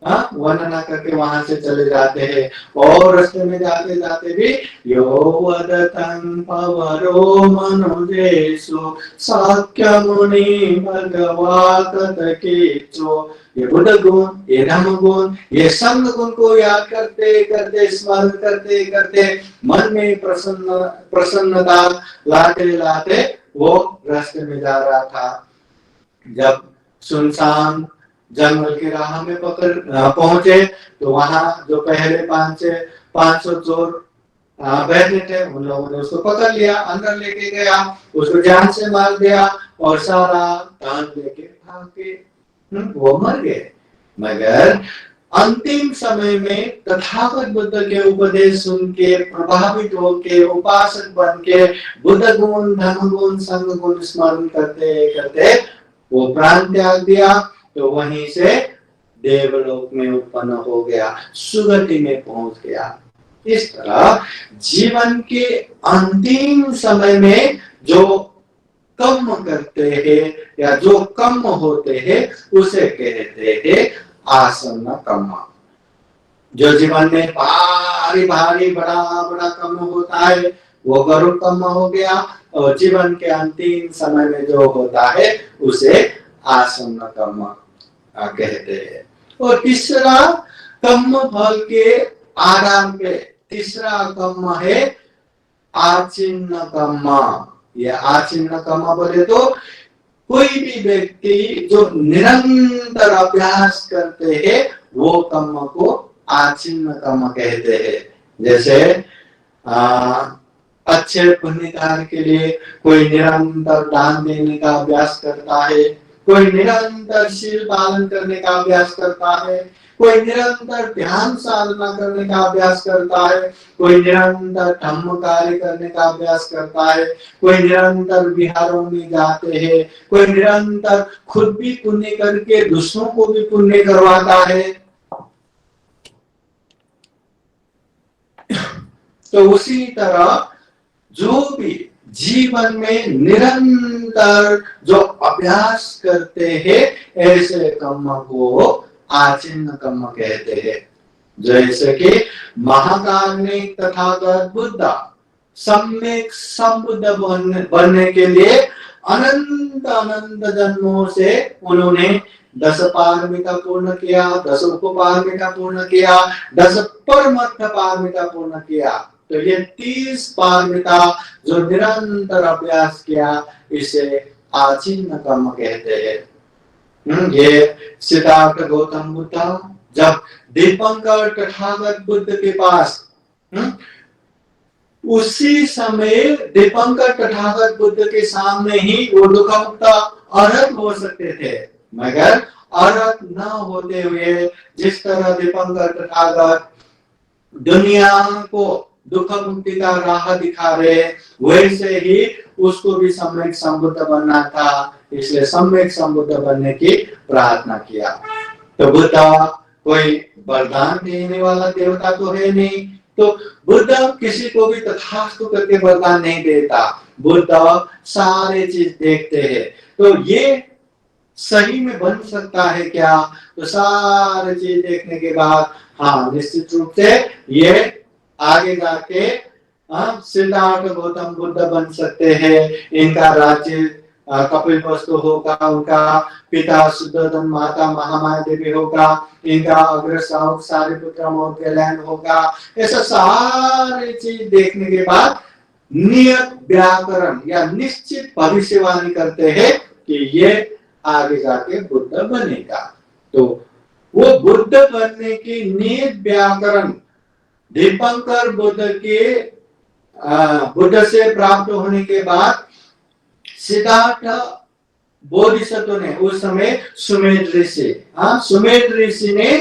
वंदना करके वहां से चले जाते हैं। और रास्ते में जाते जाते भी यो वदतं पवरो मनुजेषु शक्य मुनि भगवा कथकिचो, ये बुद्ध गुण, ये धम्म गुण, ये संघ गुण को याद करते करते, स्मरण करते करते मन में प्रसन्नता लाते लाते वो रास्ते में जा रहा था। जब सुनसान जंगल की राह में पहुंचे तो वहां जो पहले 500 चोर बैठे थे उन लोगों ने उसको पकड़ लिया, अंदर लेके गया, उसको जान से मार दिया और सारा धन लेके भाग के वो मर गए। मगर अंतिम समय में तथागत बुद्ध के उपदेश सुन के प्रभावित होके उपासक बन के बुद्ध गुण, धम्म गुण, संघ गुण स्मरण करते करते वो प्राण त्याग दिया। तो वहीं से देवलोक में उत्पन्न हो गया, सुगति में पहुंच गया। इस तरह जीवन के अंतिम समय में जो कम करते हैं या जो कम होते हैं उसे कहते हैं आसन्न कर्म। जो जीवन में भारी भारी बड़ा बड़ा कर्म होता है वो गरुड़ कर्म हो गया, और जीवन के अंतिम समय में जो होता है उसे आसन्न कर्म कहते हैं। और तीसरा कर्म फल के आधार पे तीसरा कर्म है आचिन्न कर्म। यह आचिन्न कर्म बोले तो कोई भी व्यक्ति जो निरंतर अभ्यास करते हैं वो कर्म को आचिन्न कर्म कहते हैं। जैसे अच्छे पुण्य कार्य के लिए कोई निरंतर दान देने का अभ्यास करता है, कोई निरंतर शील पालन करने का अभ्यास करता है, कोई निरंतर ध्यान साधना करने का अभ्यास करता है, कोई निरंतर धम्म कार्य करने का अभ्यास करता है, कोई निरंतर विहारों में जाते हैं, कोई निरंतर खुद भी पुण्य करके दूसरों को भी पुण्य करवाता है। तो उसी तरह जो भी जीवन में निरंतर जो अभ्यास करते हैं ऐसे कर्म को आचिन्न कर्म कहते हैं। जैसे कि महाकारुणिक तथागत बुद्ध सम्यक संबुद्ध बनने के लिए अनंत अनंत जन्मों से उन्होंने 10 पारमिता पूर्ण किया, 10 उपपारमिता पूर्ण किया, 10 परमर्थ पारमिता पूर्ण किया। तो ये 30 पारमिता जो निरंतर अभ्यास किया इसे आचिन्न कर्म कहते हैं। ये सिद्धार्थ गौतम बुद्ध जब दीपंकर तथागत बुद्ध के पास उसी समय दीपंकर तथागत बुद्ध के सामने ही वो दुख मुक्त अरहत हो सकते थे, मगर अरहत न होते हुए जिस तरह दीपंकर तथागत दुनिया को दुख मुक्ति का राह दिखा रहे वैसे ही उसको भी सम्यक संबुद्ध बनना था, इसलिए सम्यक संबुद्ध बनने की प्रार्थना किया। तो बुद्ध कोई वरदान देने वाला देवता तो है नहीं, तो बुद्ध किसी को भी तथास्तु करके वरदान नहीं देता। बुद्ध सारे चीज देखते हैं, तो ये सही में बन सकता है क्या? तो सारे चीज देखने के बाद हाँ निश्चित रूप से ये आगे जाके सिद्धार्थ गौतम बुद्ध बन सकते हैं। इनका राज्य कपिलवस्तु होगा, उनका पिता शुद्धोधन, माता महामाया देवी होगा, इनका अग्रश्रावक सारिपुत्र मौर्यलैन होगा। ऐसा सारी चीज देखने के बाद नियत व्याकरण या निश्चित भविष्यवाणी करते हैं कि ये आगे जाके बुद्ध बनेगा। तो वो बुद्ध बनने की नियत व्याकरण दीपंकर बुद्ध के बुद्ध से प्राप्त होने के बाद सिद्धार्थ बोधिसत्व ने उस समय सुमेध ऋषि ने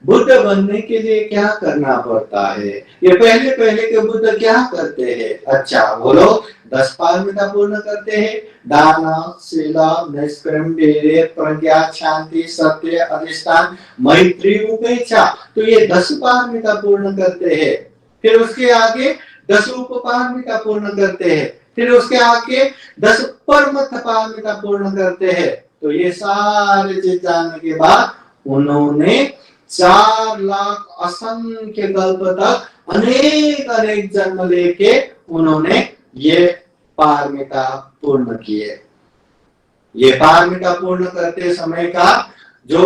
बुद्ध बनने के लिए क्या करना पड़ता है? ये पहले के बुद्ध क्या करते हैं? अच्छा वो लोग 10 पारमिता पूर्ण करते हैं, दान शील निष्क्रम वीर्य प्रज्ञा शांति सत्य अधिष्ठान मैत्री उपेक्षा। तो ये 10 पारमिता पूर्ण करते हैं, फिर उसके आगे 10 उपपारमिता पूर्ण करते हैं, फिर उसके आगे 10 परमर्थ पारमिता पूर्ण करते हैं। तो ये सारे चीज जानने के बाद उन्होंने 4 लाख असंख्य कल्प तक अनेक जन्म लेके उन्होंने ये पारमिता पूर्ण किए। ये पारमिता पूर्ण करते समय का जो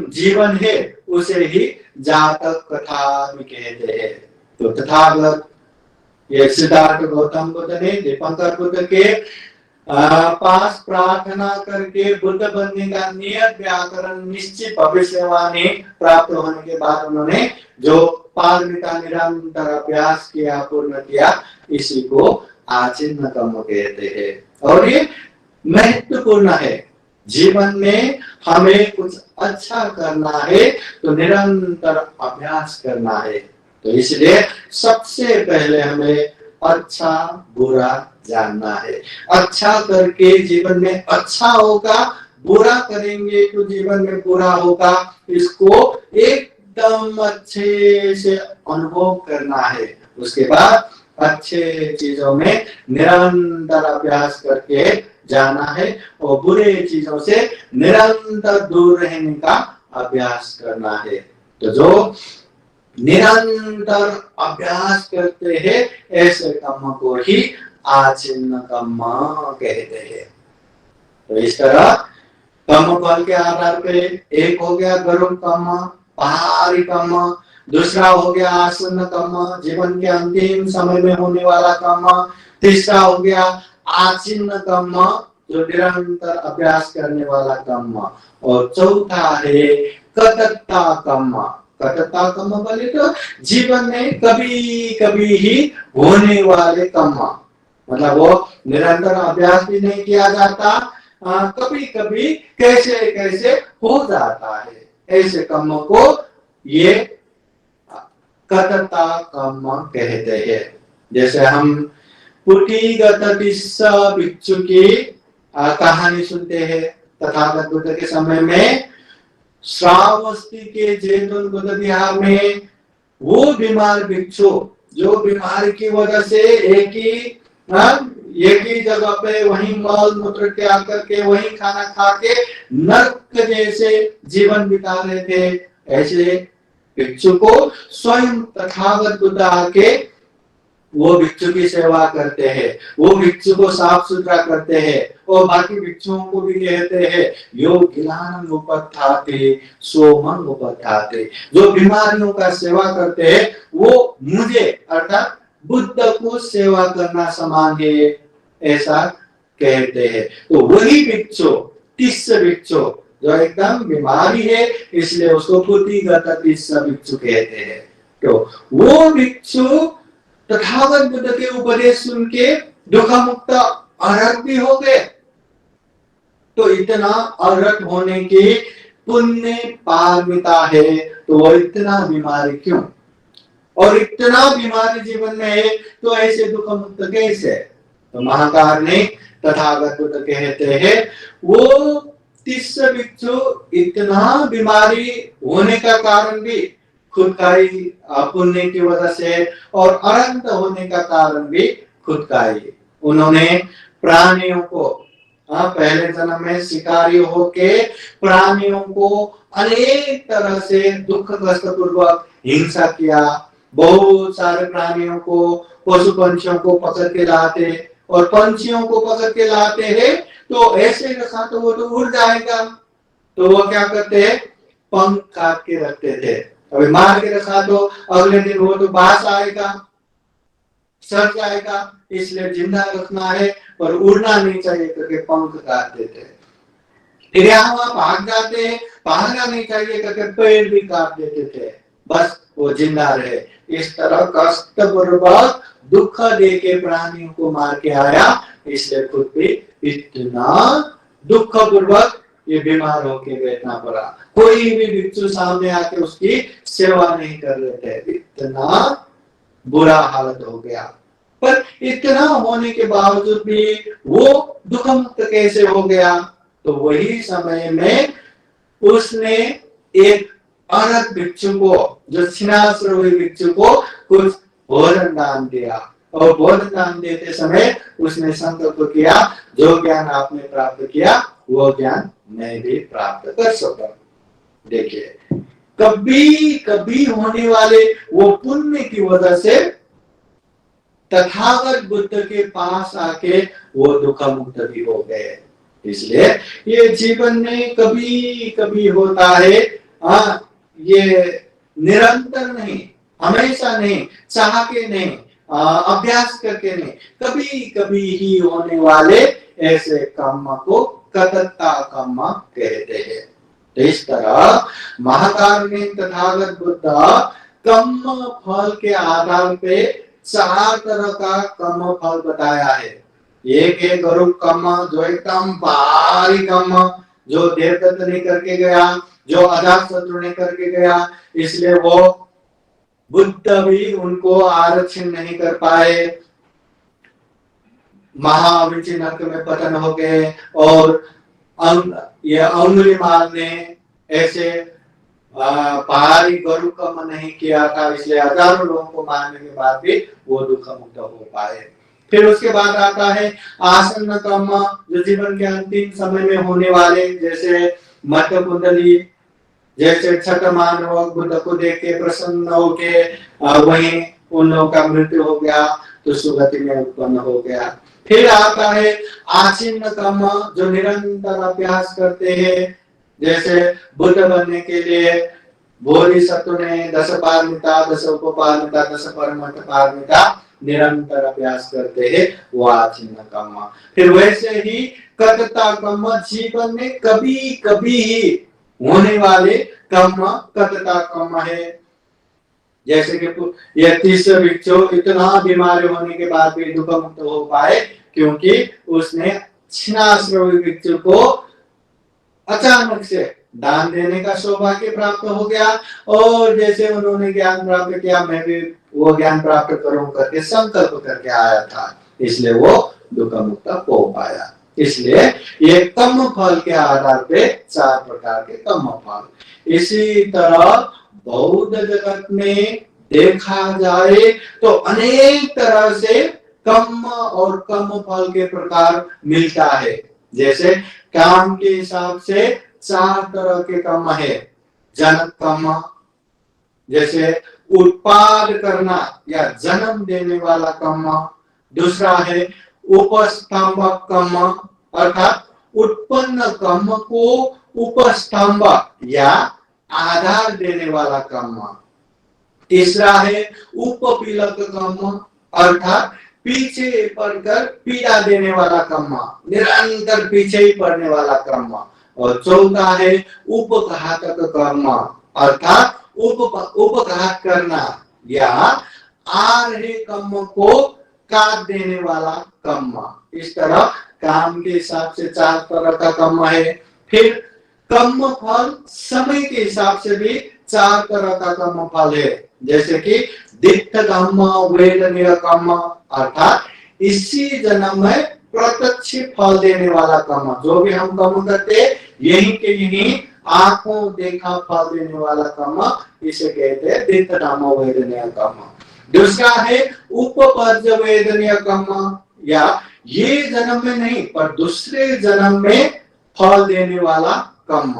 जीवन है उसे ही जातक कथा भी कहते हैं। तो तथागत ये सिद्धार्थ गौतम बुद्ध ने दीपंकर बुद्ध के पास प्रार्थना करके बुद्ध बनने का नियत व्याकरण निश्चित भविष्यवाणी प्राप्त होने के बाद उन्होंने जो पारमिता निरंतर अभ्यास किया पूर्ण किया, इसी को आचिन्न कर्म कहते हैं। और ये महत्वपूर्ण है, जीवन में हमें कुछ अच्छा करना है तो निरंतर अभ्यास करना है। तो इसलिए सबसे पहले हमें अच्छा बुरा जानना है। अच्छा करके जीवन में अच्छा होगा, बुरा करेंगे तो जीवन में बुरा होगा। इसको एक एकदम अच्छे से अनुभव करना है। उसके बाद अच्छे चीजों में निरंतर अभ्यास करके जाना है और बुरे चीजों से निरंतर दूर रहने का अभ्यास करना है। तो जो निरंतर अभ्यास करते हैं ऐसे कर्म को ही आचिन्न कर्म कहते हैं। तो इस तरह कर्म फल के आधार पे एक हो गया गरुड़ कर्म, पहाड़ी कर्म, दूसरा हो गया आसन्न कर्म, जीवन के अंतिम समय में होने वाला कर्म, तीसरा हो गया आचिन्न कर्म, जो निरंतर अभ्यास करने वाला कर्म, और चौथा है कतत्ता कर्म। कतत्ता कर्म बोले तो जीवन में कभी कभी ही होने वाले कर्म, मतलब वो निरंतर अभ्यास भी नहीं किया जाता, कभी कभी कैसे कैसे हो जाता है, ऐसे कर्म को ये कतत्ता कर्म कहते हैं। जैसे हम पुटीगत भिक्षु की कहानी सुनते हैं। तथागत बुद्ध के समय में श्रावस्ती के जैतून बुद्ध विहार में वो बीमार भिक्षु जो बीमारी की वजह से एक ही जगह पे वही मल मूत्र त्याग करके वही खाना खा के नरक जैसे जीवन बिता रहे थे, ऐसे भिक्षु को स्वयं तथागत बुद्ध आके वो भिक्षु की सेवा करते हैं, वो भिक्षु को साफ सुथरा करते हैं और बाकी भिक्षुओं को भी कहते हैं योगिनान उपत्थाते सोमं उपत्थाते, जो बीमारियों का सेवा करते हैं वो मुझे अर्थात बुद्ध को सेवा करना समान है, ऐसा कहते हैं। तो वही भिक्षु तिस्स भिक्षु जो एकदम बीमारी है इसलिए उसको पुटीगत तिस्स भिक्षु कहते हैं। तो वो भिक्षु तथागत बुद्ध के उपदेश सुन के दुख मुक्त अर्हत भी हो गए। तो इतना अर्हत होने की पुण्य पारमिता है, तो वो इतना बीमारी क्यों, और इतना बीमारी जीवन में है तो ऐसे दुख मुक्त कैसे? तो महाकार ने तथागत बुद्ध कहते हैं वो तिस्स भिक्षु इतना बीमारी होने का कारण भी खुद का ही पुण्य की वजह से और अनंत होने का कारण भी खुद का ही। उन्होंने प्राणियों को पहले जन्म में शिकारी होके प्राणियों को अनेक तरह से दुख कष्ट पूर्वक हिंसा किया। बहुत सारे प्राणियों को पशु पंछियों को पकड़ के लाते और पंछियों को पकड़ के लाते हैं तो ऐसे रखा तो वो तो उड़ जाएगा, तो वो क्या करते हैं पंख काट के रखते थे। अभी मार के रखा तो अगले दिन वो तो बास आएगा सड़ जाएगा, इसलिए जिंदा रखना है पर उड़ना नहीं चाहिए करके पंख काट देते। फिर यहाँ भाग जाते हैं, भागना नहीं चाहिए करके पेड़ भी काट देते थे, बस वो जिंदा रहे। इस तरह कष्ट पूर्वक दुख दे के प्राणियों को मार के आया, इसलिए खुद भी इतना दुख पूर्वक ये बीमार होके बैठना पड़ा। कोई भी भिक्षु सामने आके उसकी सेवा नहीं कर रहे थे, इतना बुरा हालत हो गया। पर इतना होने के बावजूद भी वो दुख मुक्त कैसे हो गया? तो वही समय में उसने एक अरहत भिक्षु को, जो छिन्नाश्रवी भिक्षु को कुछ भोजन दान दिया और भोजन दान देते समय उसने संकल्प किया जो ज्ञान आपने प्राप्त किया वो ज्ञान मैं भी प्राप्त कर सकूं। देखिए कभी कभी होने वाले वो पुण्य की वजह से तथागत बुद्ध के पास आके वो दुख मुक्त भी हो गए। इसलिए ये जीवन में कभी कभी होता है, ये निरंतर नहीं, हमेशा नहीं, चाह के नहीं, अभ्यास करके नहीं, कभी कभी ही होने वाले ऐसे कर्म को कतत्ता कर्म कहते हैं। तो इस तरह महाकारुण्य तथागत बुद्ध कर्म फल के आधार पे 4 तरह का कर्म फल बताया है। एक है गरुड़ कर्म, जो एकदम भारी कर्म, जो देवदत्त ने करके गया, जो अजातशत्रु ने करके गया, इसलिए वो बुद्ध भी उनको आरक्षण नहीं कर पाए, महाविचि नरक में पतन हो गए। और ये अंगुलीमाल ने ऐसे पहाड़ी गरु कर्म नहीं किया था, इसलिए हजारों लोगों को मारने के बाद भी वो दुख मुक्त हो पाए। फिर उसके बाद आता है आसन्न कर्म, जो जीवन के अंतिम समय में होने वाले, जैसे मध्य कुंडली, जैसे छठ मानव बुद्ध को देख के प्रसन्न होके वहीं उन लोगों का मृत्यु हो गया तो सुगति में उत्पन्न हो गया। फिर आता है आचिन्न कर्म, जो निरंतर अभ्यास करते हैं, जैसे बुद्ध बनने के लिए बोधिसत्व ने 10 पारमिता, 10 उपपारमिता, 10 परमहंस पारमिता निरंतर अभ्यास करते हैं, वो आचिन्न कर्म। फिर वैसे ही कर्ता कर्म, जीवन में कभी कभी ही होने वाले कर्म कर्ता कर्म है। जैसे कि ये 30 भिक्षु इतना बीमार होने के बाद भी दुख मुक्त हो पाए, क्योंकि उसने छिन्नाश्रवी भिक्षु को अचानक से दान देने का सौभाग्य प्राप्त हो गया, और जैसे उन्होंने ज्ञान प्राप्त किया, मैं भी वो ज्ञान प्राप्त करूं करके संकल्प करके आया था, इसलिए वो दुख मुक्त हो पाया। इसलिए ये कर्म फल के आधार पे 4 प्रकार के कर्म फल। इसी तरह बौद्ध जगत में देखा जाए तो अनेक तरह से कर्म और कर्म फल के प्रकार मिलता है। जैसे काम के हिसाब से 4 तरह के कर्म है। जनक कर्म, जैसे उत्पाद करना या जन्म देने वाला कर्म। दूसरा है उपस्तंभक कर्म, अर्थात उत्पन्न कर्म को उपस्तंभक या आधार देने वाला कर्म। तीसरा है उपपीलक कर्म, अर्थात पीछे पड़कर पीड़ा देने वाला कर्म, निरंतर पीछे ही पड़ने वाला कर्म। और चौथा है उपघातक कर्म, अर्थात उपघात करना या आ रहे कर्म को काट देने वाला कर्म। इस तरह काम के हिसाब से 4 तरह का कर्म है। फिर कर्म फल समय के हिसाब से भी 4 तरह का कर्म फल है। जैसे कि दिक्थ कर्म, वेदनीय कर्म, अर्थात इसी जन्म में प्रत्यक्ष फल देने वाला कर्म। जो भी हम कर्म करते यही के यही आंखों देखा फल देने वाला कर्म, इसे कहते हैं दिक्थ कर्म, वेदनीय कर्म। दूसरा है उपपर्यवेदनीय कर्म, या ये जन्म में नहीं पर दूसरे जन्म में फल देने वाला कर्म।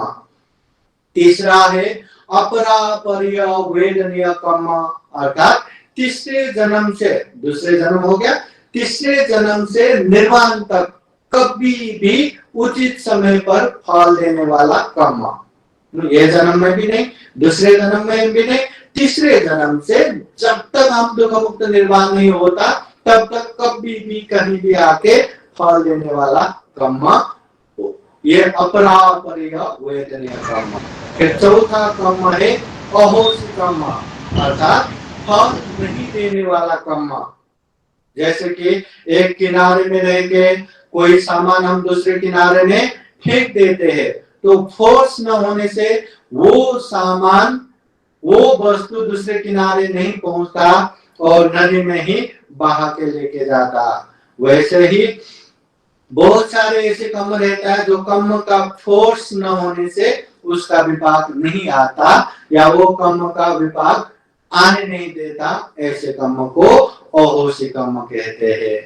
तीसरा है अपरापर्यवेदनीय कर्म, अर्थात तीसरे जन्म से, दूसरे जन्म हो गया, तीसरे जन्म से निर्वाण तक कभी भी उचित समय पर फल देने वाला कर्म। ये जन्म में भी नहीं, दूसरे जन्म में भी नहीं, तीसरे जन्म से जब तक हम दुख मुक्त निर्वाण नहीं होता तब तक कभी भी कहीं भी आके फल देने वाला कर्म, ये अपरापर्यवेदनीय कर्म। फिर चौथा कर्म है अहोसी कर्म, अर्थात फल नहीं देने वाला कर्म। जैसे कि एक किनारे में रह के कोई सामान हम दूसरे किनारे में फेंक देते हैं, तो फोर्स न होने से वो सामान, वो वस्तु दूसरे किनारे नहीं पहुंचता और नदी में ही बहा के लेके जाता। वैसे ही बहुत सारे ऐसे कर्म रहता है जो कर्म का फोर्स न होने से उसका विपाक नहीं आता, या वो कर्म का विपाक आने नहीं देता, ऐसे कर्म को अहोसी कर्म कहते हैं।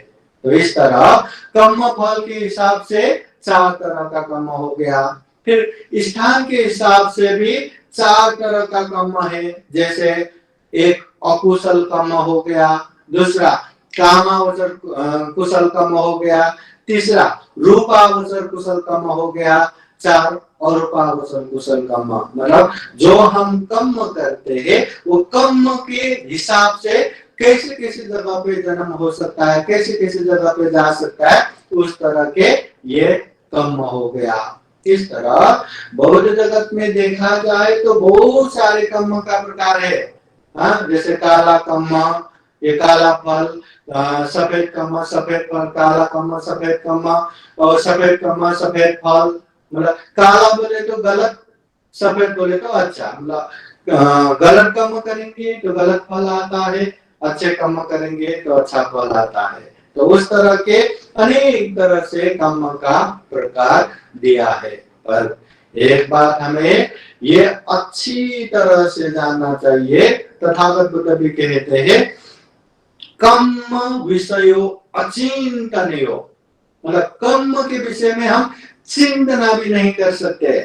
तो इस तरह कर्म फल के हिसाब से 4 तरह का कर्म हो गया। फिर स्थान के हिसाब से भी 4 तरह का कर्म है। जैसे एक अकुशल कर्म हो गया, दूसरा कामावचर कुशल कर्म हो गया, तीसरा रूपावचर कुशल कर्म हो गया, 4 अरूपावचर कुशल कर्म। मतलब जो हम कर्म करते हैं वो कर्म के हिसाब से कैसे कैसे जगह पे जन्म हो सकता है, कैसे कैसे जगह पे जा सकता है, उस तरह के ये कर्म हो गया। इस तरह बौद्ध जगत में देखा जाए तो बहुत सारे कर्म का प्रकार है। जैसे काला कर्म, ये काला फल, सफेद कर्म, सफेद फल, काला कर्म, सफेद कर्म, और सफेद कर्म, सफेद फल। मतलब काला बोले तो गलत, सफेद बोले तो अच्छा। मतलब गलत कर्म करेंगे तो गलत फल आता है, अच्छे कर्म करेंगे तो अच्छा फल आता है। तो उस तरह के अनेक तरह से कर्म का प्रकार दिया है। पर एक बात हमें ये अच्छी तरह से जानना चाहिए, तथागत बुद्ध भी कहते हैं कम विषयो अचिंतनयो, मतलब कर्म के विषय में हम चिंतना भी नहीं कर सकते।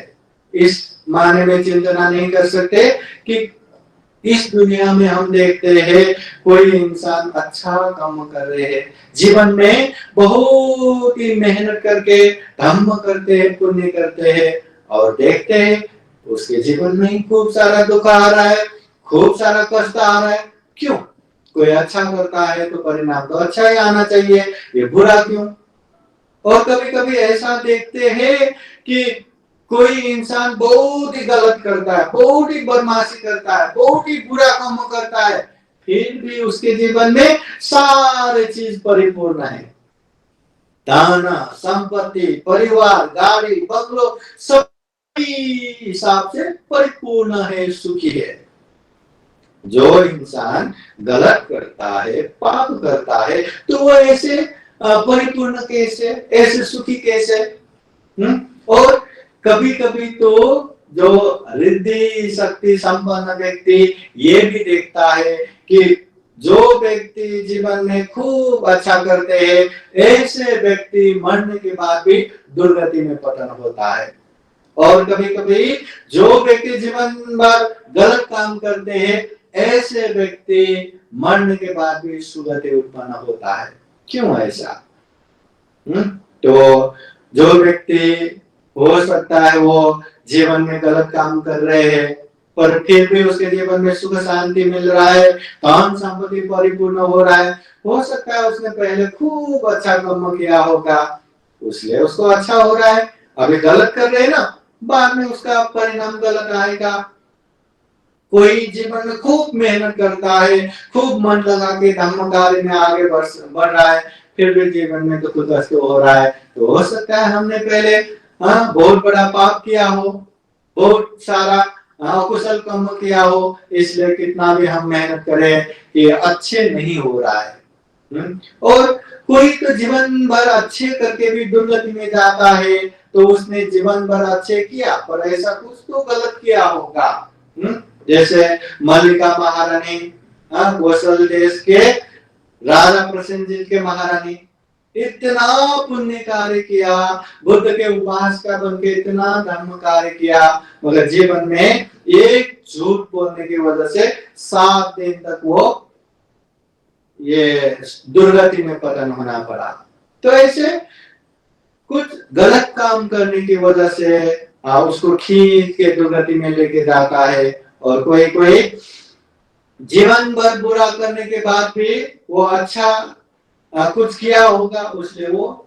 इस माने में चिंतना नहीं कर सकते कि इस दुनिया में हम देखते हैं कोई इंसान अच्छा काम कर रहे हैं, जीवन में बहुत ही मेहनत करके धर्म करते हैं, पुण्य करते हैं, और देखते हैं उसके जीवन में खूब सारा दुख आ रहा है, खूब सारा कष्ट आ रहा है। क्यों? कोई अच्छा करता है तो परिणाम तो अच्छा ही आना चाहिए, ये बुरा क्यों? और कभी कभी ऐसा देखते हैं कि कोई इंसान बहुत ही गलत करता है, बहुत ही बदमाशी करता है, बहुत ही बुरा काम करता है, फिर भी उसके जीवन में सारे चीज परिपूर्ण है। धन, संपत्ति, परिवार, गाड़ी, बंगलो, सभी हिसाब से परिपूर्ण है, सुखी है। जो इंसान गलत करता है, पाप करता है, तो वो ऐसे परिपूर्ण कैसे, ऐसे सुखी कैसे? और कभी कभी तो जो रिद्धि शक्ति संपन्न व्यक्ति ये भी देखता है कि जो व्यक्ति जीवन में खूब अच्छा करते हैं, ऐसे व्यक्ति मरने के बाद भी दुर्गति में पतन होता है। और कभी कभी जो व्यक्ति जीवन भर गलत काम करते हैं, ऐसे व्यक्ति मरने के बाद भी सुगति उत्पन्न होता है। क्यों ऐसा? तो जो व्यक्ति हो सकता है वो जीवन में गलत काम कर रहे हैं, पर फिर भी उसके जीवन में सुख शांति मिल रहा है, धन संपत्ति परिपूर्ण हो रहा है, हो सकता है उसने पहले खूब अच्छा कर्म किया होगा, इसलिए उसको अच्छा हो रहा है। अभी गलत कर रहे हैं ना, बाद में उसका परिणाम गलत आएगा। कोई जीवन में खूब मेहनत करता है, खूब मन लगा के धर्म कार्य में आगे बढ़ रहा है, फिर भी जीवन में दुख कष्ट हो रहा है, तो हो सकता है हमने पहले बहुत बड़ा पाप किया हो, बहुत सारा कुशल कर्म किया हो, इसलिए कितना भी हम मेहनत करें ये अच्छे नहीं हो रहा है। और कोई तो जीवन भर अच्छे करके भी दुर्गति में जाता है, तो उसने जीवन भर अच्छे किया पर ऐसा कुछ तो गलत किया होगा। जैसे मल्लिका महारानी, कौशल देश के राजा प्रसेनजीत के महारानी, इतना पुण्य कार्य किया, बुद्ध के उपासक बन के इतना धर्म कार्य किया, मगर जीवन में एक झूठ बोलने की वजह से 7 दिन तक वो ये दुर्गति में पतन होना पड़ा। तो ऐसे कुछ गलत काम करने की वजह से उसको खींच के दुर्गति में लेके जाता है। और कोई कोई जीवन भर बुरा करने के बाद भी वो अच्छा कुछ किया होगा, उसलिए वो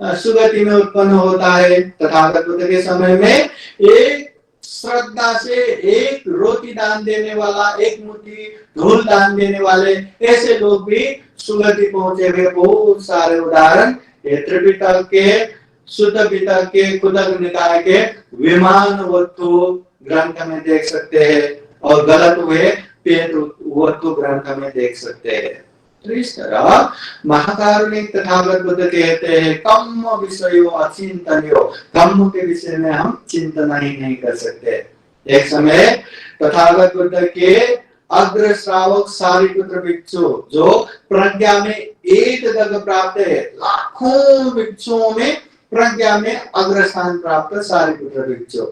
सुगति में उत्पन्न होता है। तथागत बुद्ध के समय में एक श्रद्धा से एक रोटी दान देने वाला, एक मुट्ठी धूल दान देने वाले, ऐसे लोग भी सुगति पहुंचे हुए बहुत सारे उदाहरण त्रिपिटक के, शुद्ध पिटक के, कुतक निकाय के विमान वस्तु ग्रंथ में देख सकते हैं, और गलत हुए पेट वस्तु ग्रंथ में देख सकते हैं। तो इस तरह महाकारुणिक तथागत बुद्ध कहते हैं कम विषयो अचिंतन्यो, कम के विषय में हम चिंतन ही नहीं कर सकते। एक समय तथागत बुद्ध के अग्र श्रावक सारिपुत्र भिक्षु, जो प्रज्ञा में एक जगह प्राप्त है, लाखों भिक्षुओं में प्रज्ञा में अग्रस्थान प्राप्त सारिपुत्र भिक्षु,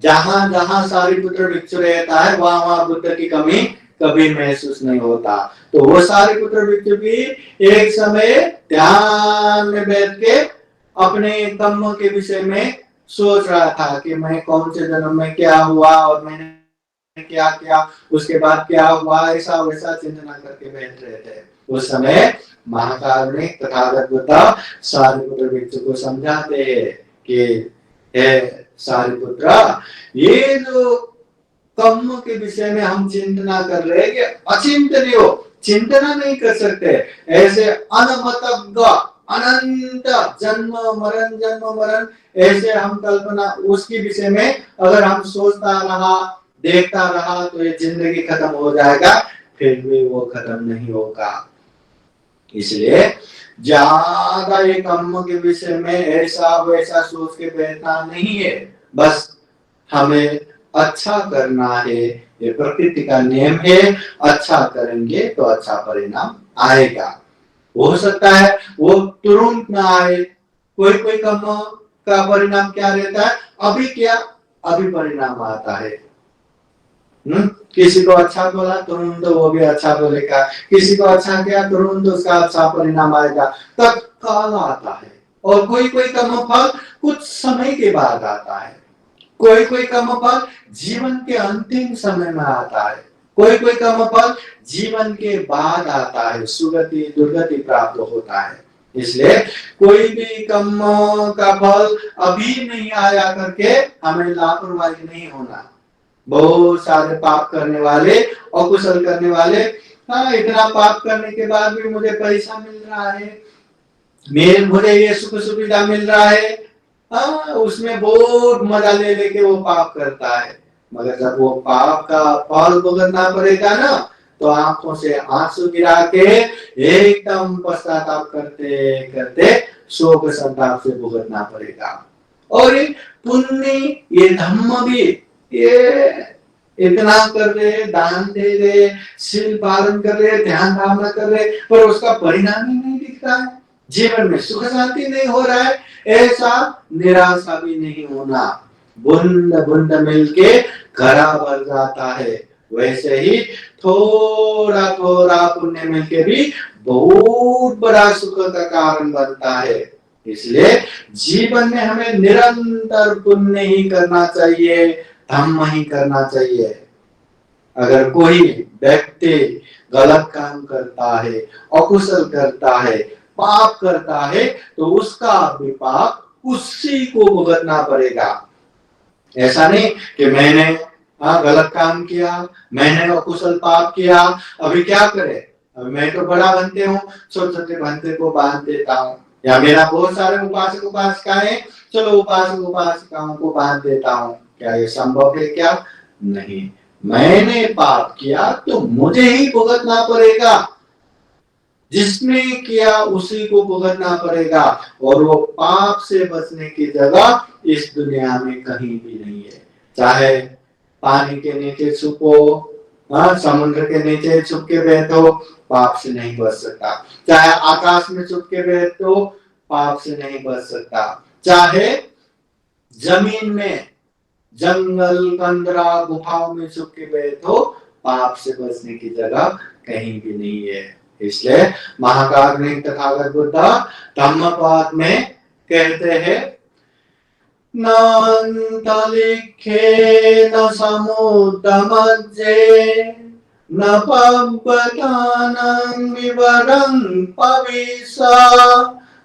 जहां जहां सारिपुत्र भिक्षु रहता है वहां वहां बुद्ध की कमी कभी महसूस नहीं होता। तो वो सारिपुत्र भिक्षु भी एक समय ध्यान में बैठ के अपने कर्म के विषय में सोच रहा था कि मैं कौन से जन्म में क्या हुआ और मैंने क्या किया, उसके बाद क्या हुआ, ऐसा वैसा चिंतना करके बैठ रहे थे। उस समय महाकारुणिक तथागत बुद्ध सारिपुत्र भिक्षु को समझाते हैं कि हे सारिपुत्र, ये जो कर्म के विषय में हम चिंतना कर रहे हैं कि अचिंतनीय हो, चिंतना नहीं कर सकते, ऐसे अनमतज्ञ अनंत जन्म मरण ऐसे हम कल्पना उसके विषय में अगर हम सोचता रहा, देखता रहा, तो ये जिंदगी खत्म हो जाएगा, फिर भी वो खत्म नहीं होगा। इसलिए ज्यादा ये कर्म के विषय में ऐसा वैसा सोच के बैठना नहीं है, बस हमें अच्छा करना है, ये प्रकृति का नियम है। अच्छा करेंगे तो अच्छा परिणाम आएगा। हो सकता है वो तुरंत ना आए, कोई कोई काम का परिणाम क्या रहता है, अभी क्या अभी परिणाम आता है। किसी को अच्छा बोला तुरंत वो भी अच्छा बोलेगा, किसी को अच्छा किया तुरंत उसका अच्छा परिणाम आएगा, तत्काल आता है। और कोई कोई कर्म फल कुछ समय के बाद आता है, कोई कोई कर्म फल जीवन के अंतिम समय में आता है, कोई कोई कर्म फल जीवन के बाद आता है, सुगति दुर्गति प्राप्त होता है। इसलिए कोई भी कर्म का फल अभी नहीं आया करके हमें लापरवाही नहीं होना। बहुत सारे पाप करने वाले, अकुशल करने वाले, हाँ इतना पाप करने के बाद भी मुझे पैसा मिल रहा है, मुझे ये सुख सुविधा मिल रहा है, हाँ उसमें बहुत मजा ले लेके वो पाप करता है। मगर जब वो पाप का फल भुगतना पड़ेगा ना, तो आंखों से आंसू गिरा के एकदम पश्चाताप करते करते शोक संताप से भुगतना पड़ेगा। और ये पुण्य, ये धम्म भी, ये इतना कर रहे, दान दे रहे, शील पालन कर रहे, ध्यान धारणा कर रहे, पर उसका परिणाम ही नहीं दिख रहा है, जीवन में सुख शांति नहीं हो रहा है, ऐसा निराशा भी नहीं होना। बूंद बूंद मिलके घड़ा भर जाता है, वैसे ही थोड़ा थोड़ा पुण्य मिलके भी बहुत बड़ा सुख का कारण बनता है। इसलिए जीवन में हमें निरंतर पुण्य ही करना चाहिए, धम्म ही करना चाहिए। अगर कोई व्यक्ति गलत काम करता है, अकुशल करता है, पाप करता है, तो उसका विपाक उसी को भुगतना पड़ेगा। ऐसा नहीं कि मैंने गलत काम किया, मैंने अकुशल पाप किया, अभी क्या करे, अभी मैं तो बड़ा बनते हूँ, छोटे छोटे बनते को बांध देता हूँ, या मेरा बहुत सारे उपासक उपासिकाएं, चलो उपासक उपासिकाओं को बांध देता हूँ। क्या ये संभव है? क्या नहीं, मैंने पाप किया तो मुझे ही भुगतना पड़ेगा, जिसने किया उसी को भुगतना पड़ेगा। और वो पाप से बचने की जगह इस दुनिया में कहीं भी नहीं है। चाहे पानी के नीचे छुपो, समुद्र के नीचे छुप के बैठो, पाप से नहीं बच सकता। चाहे आकाश में छुप के बैठो, पाप से नहीं बच सकता। चाहे जमीन में, जंगल कंदरा गुफाओं में छुप के बैठो, पाप से बचने की जगह कहीं भी नहीं है। इसलिए महाकारुणिक तथागत बुद्ध धम्मपद में कहते हैं, नान्तलिखे न समुद्रमध्ये न पब्बतानं विवरं पविसा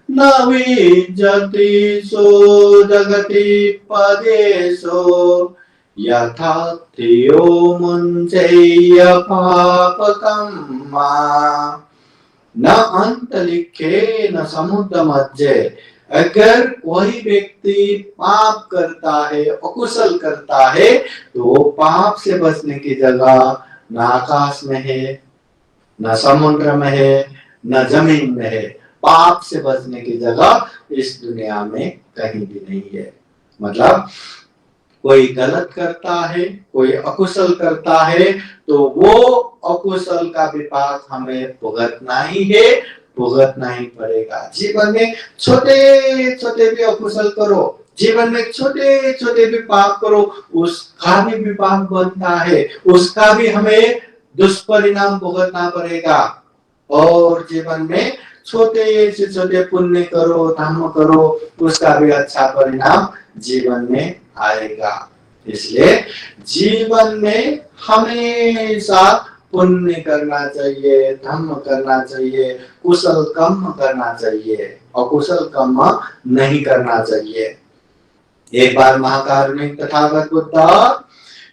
न विजति सो जगति पदेशो यथा थियो मुञ्चेय पापकम्मा न अंतलिखे न समुद्र मध्य। अगर कोई व्यक्ति पाप करता है, अकुशल करता है, तो पाप से बचने की जगह न आकाश में है, न समुद्र में है, न जमीन में है। पाप से बचने की जगह इस दुनिया में कहीं भी नहीं है। मतलब कोई गलत करता है, कोई अकुशल करता है, तो वो अकुशल का विपाक हमें भुगतना ही है, भुगतना ही पड़ेगा। जीवन में छोटे छोटे भी अकुशल करो, जीवन में छोटे छोटे भी पाप करो, उसका भी विपाक बनता है, उसका भी हमें दुष्परिणाम भुगतना पड़ेगा। और जीवन में छोटे से छोटे पुण्य करो, धर्म करो, उसका भी अच्छा परिणाम जीवन में आएगा। इसलिए जीवन में हमेशा पुण्य करना चाहिए, धर्म करना चाहिए, कुशल कर्म करना चाहिए, अकुशल कर्म नहीं करना चाहिए। एक बार महाकारुणिक तथागत बुद्ध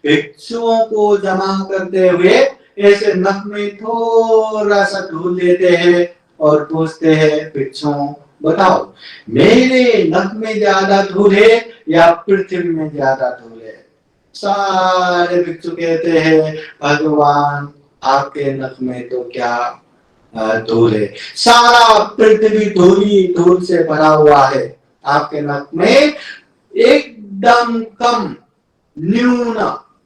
भिक्षुओं को जमा करते हुए ऐसे नख में थोड़ा सा धूल लेते हैं और पूछते हैं, भिक्षुओं बताओ, मेरे नख में ज्यादा धूल है या पृथ्वी में ज्यादा धूल है? सारे भिक्षु कहते हैं, भगवान आपके नख में तो क्या धूल है, सारा पृथ्वी धूल से भरा हुआ है, आपके नख में एक एकदम कम, न्यून,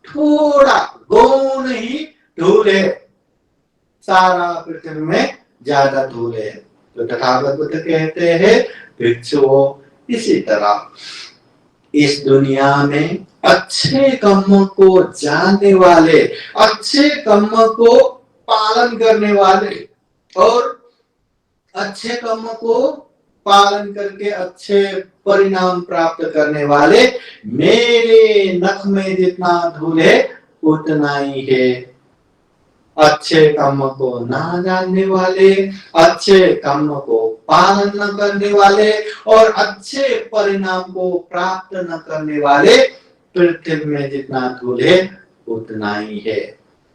थोड़ा गौण ही धूल है, सारा पृथ्वी में ज्यादा धूल है। तो तथागत बुद्ध कहते हैं भिक्षुओं, इसी तरह इस दुनिया में अच्छे कर्म को जानने वाले, अच्छे कर्म को पालन करने वाले और अच्छे कर्म को पालन करके अच्छे परिणाम प्राप्त करने वाले, मेरे नख में जितना धूल है उतना ही है। अच्छे कर्म को ना जानने वाले, अच्छे कर्म को पालन न करने वाले और अच्छे परिणाम को प्राप्त न करने वाले, पृथ्वी में जितना धूल है उतना ही है।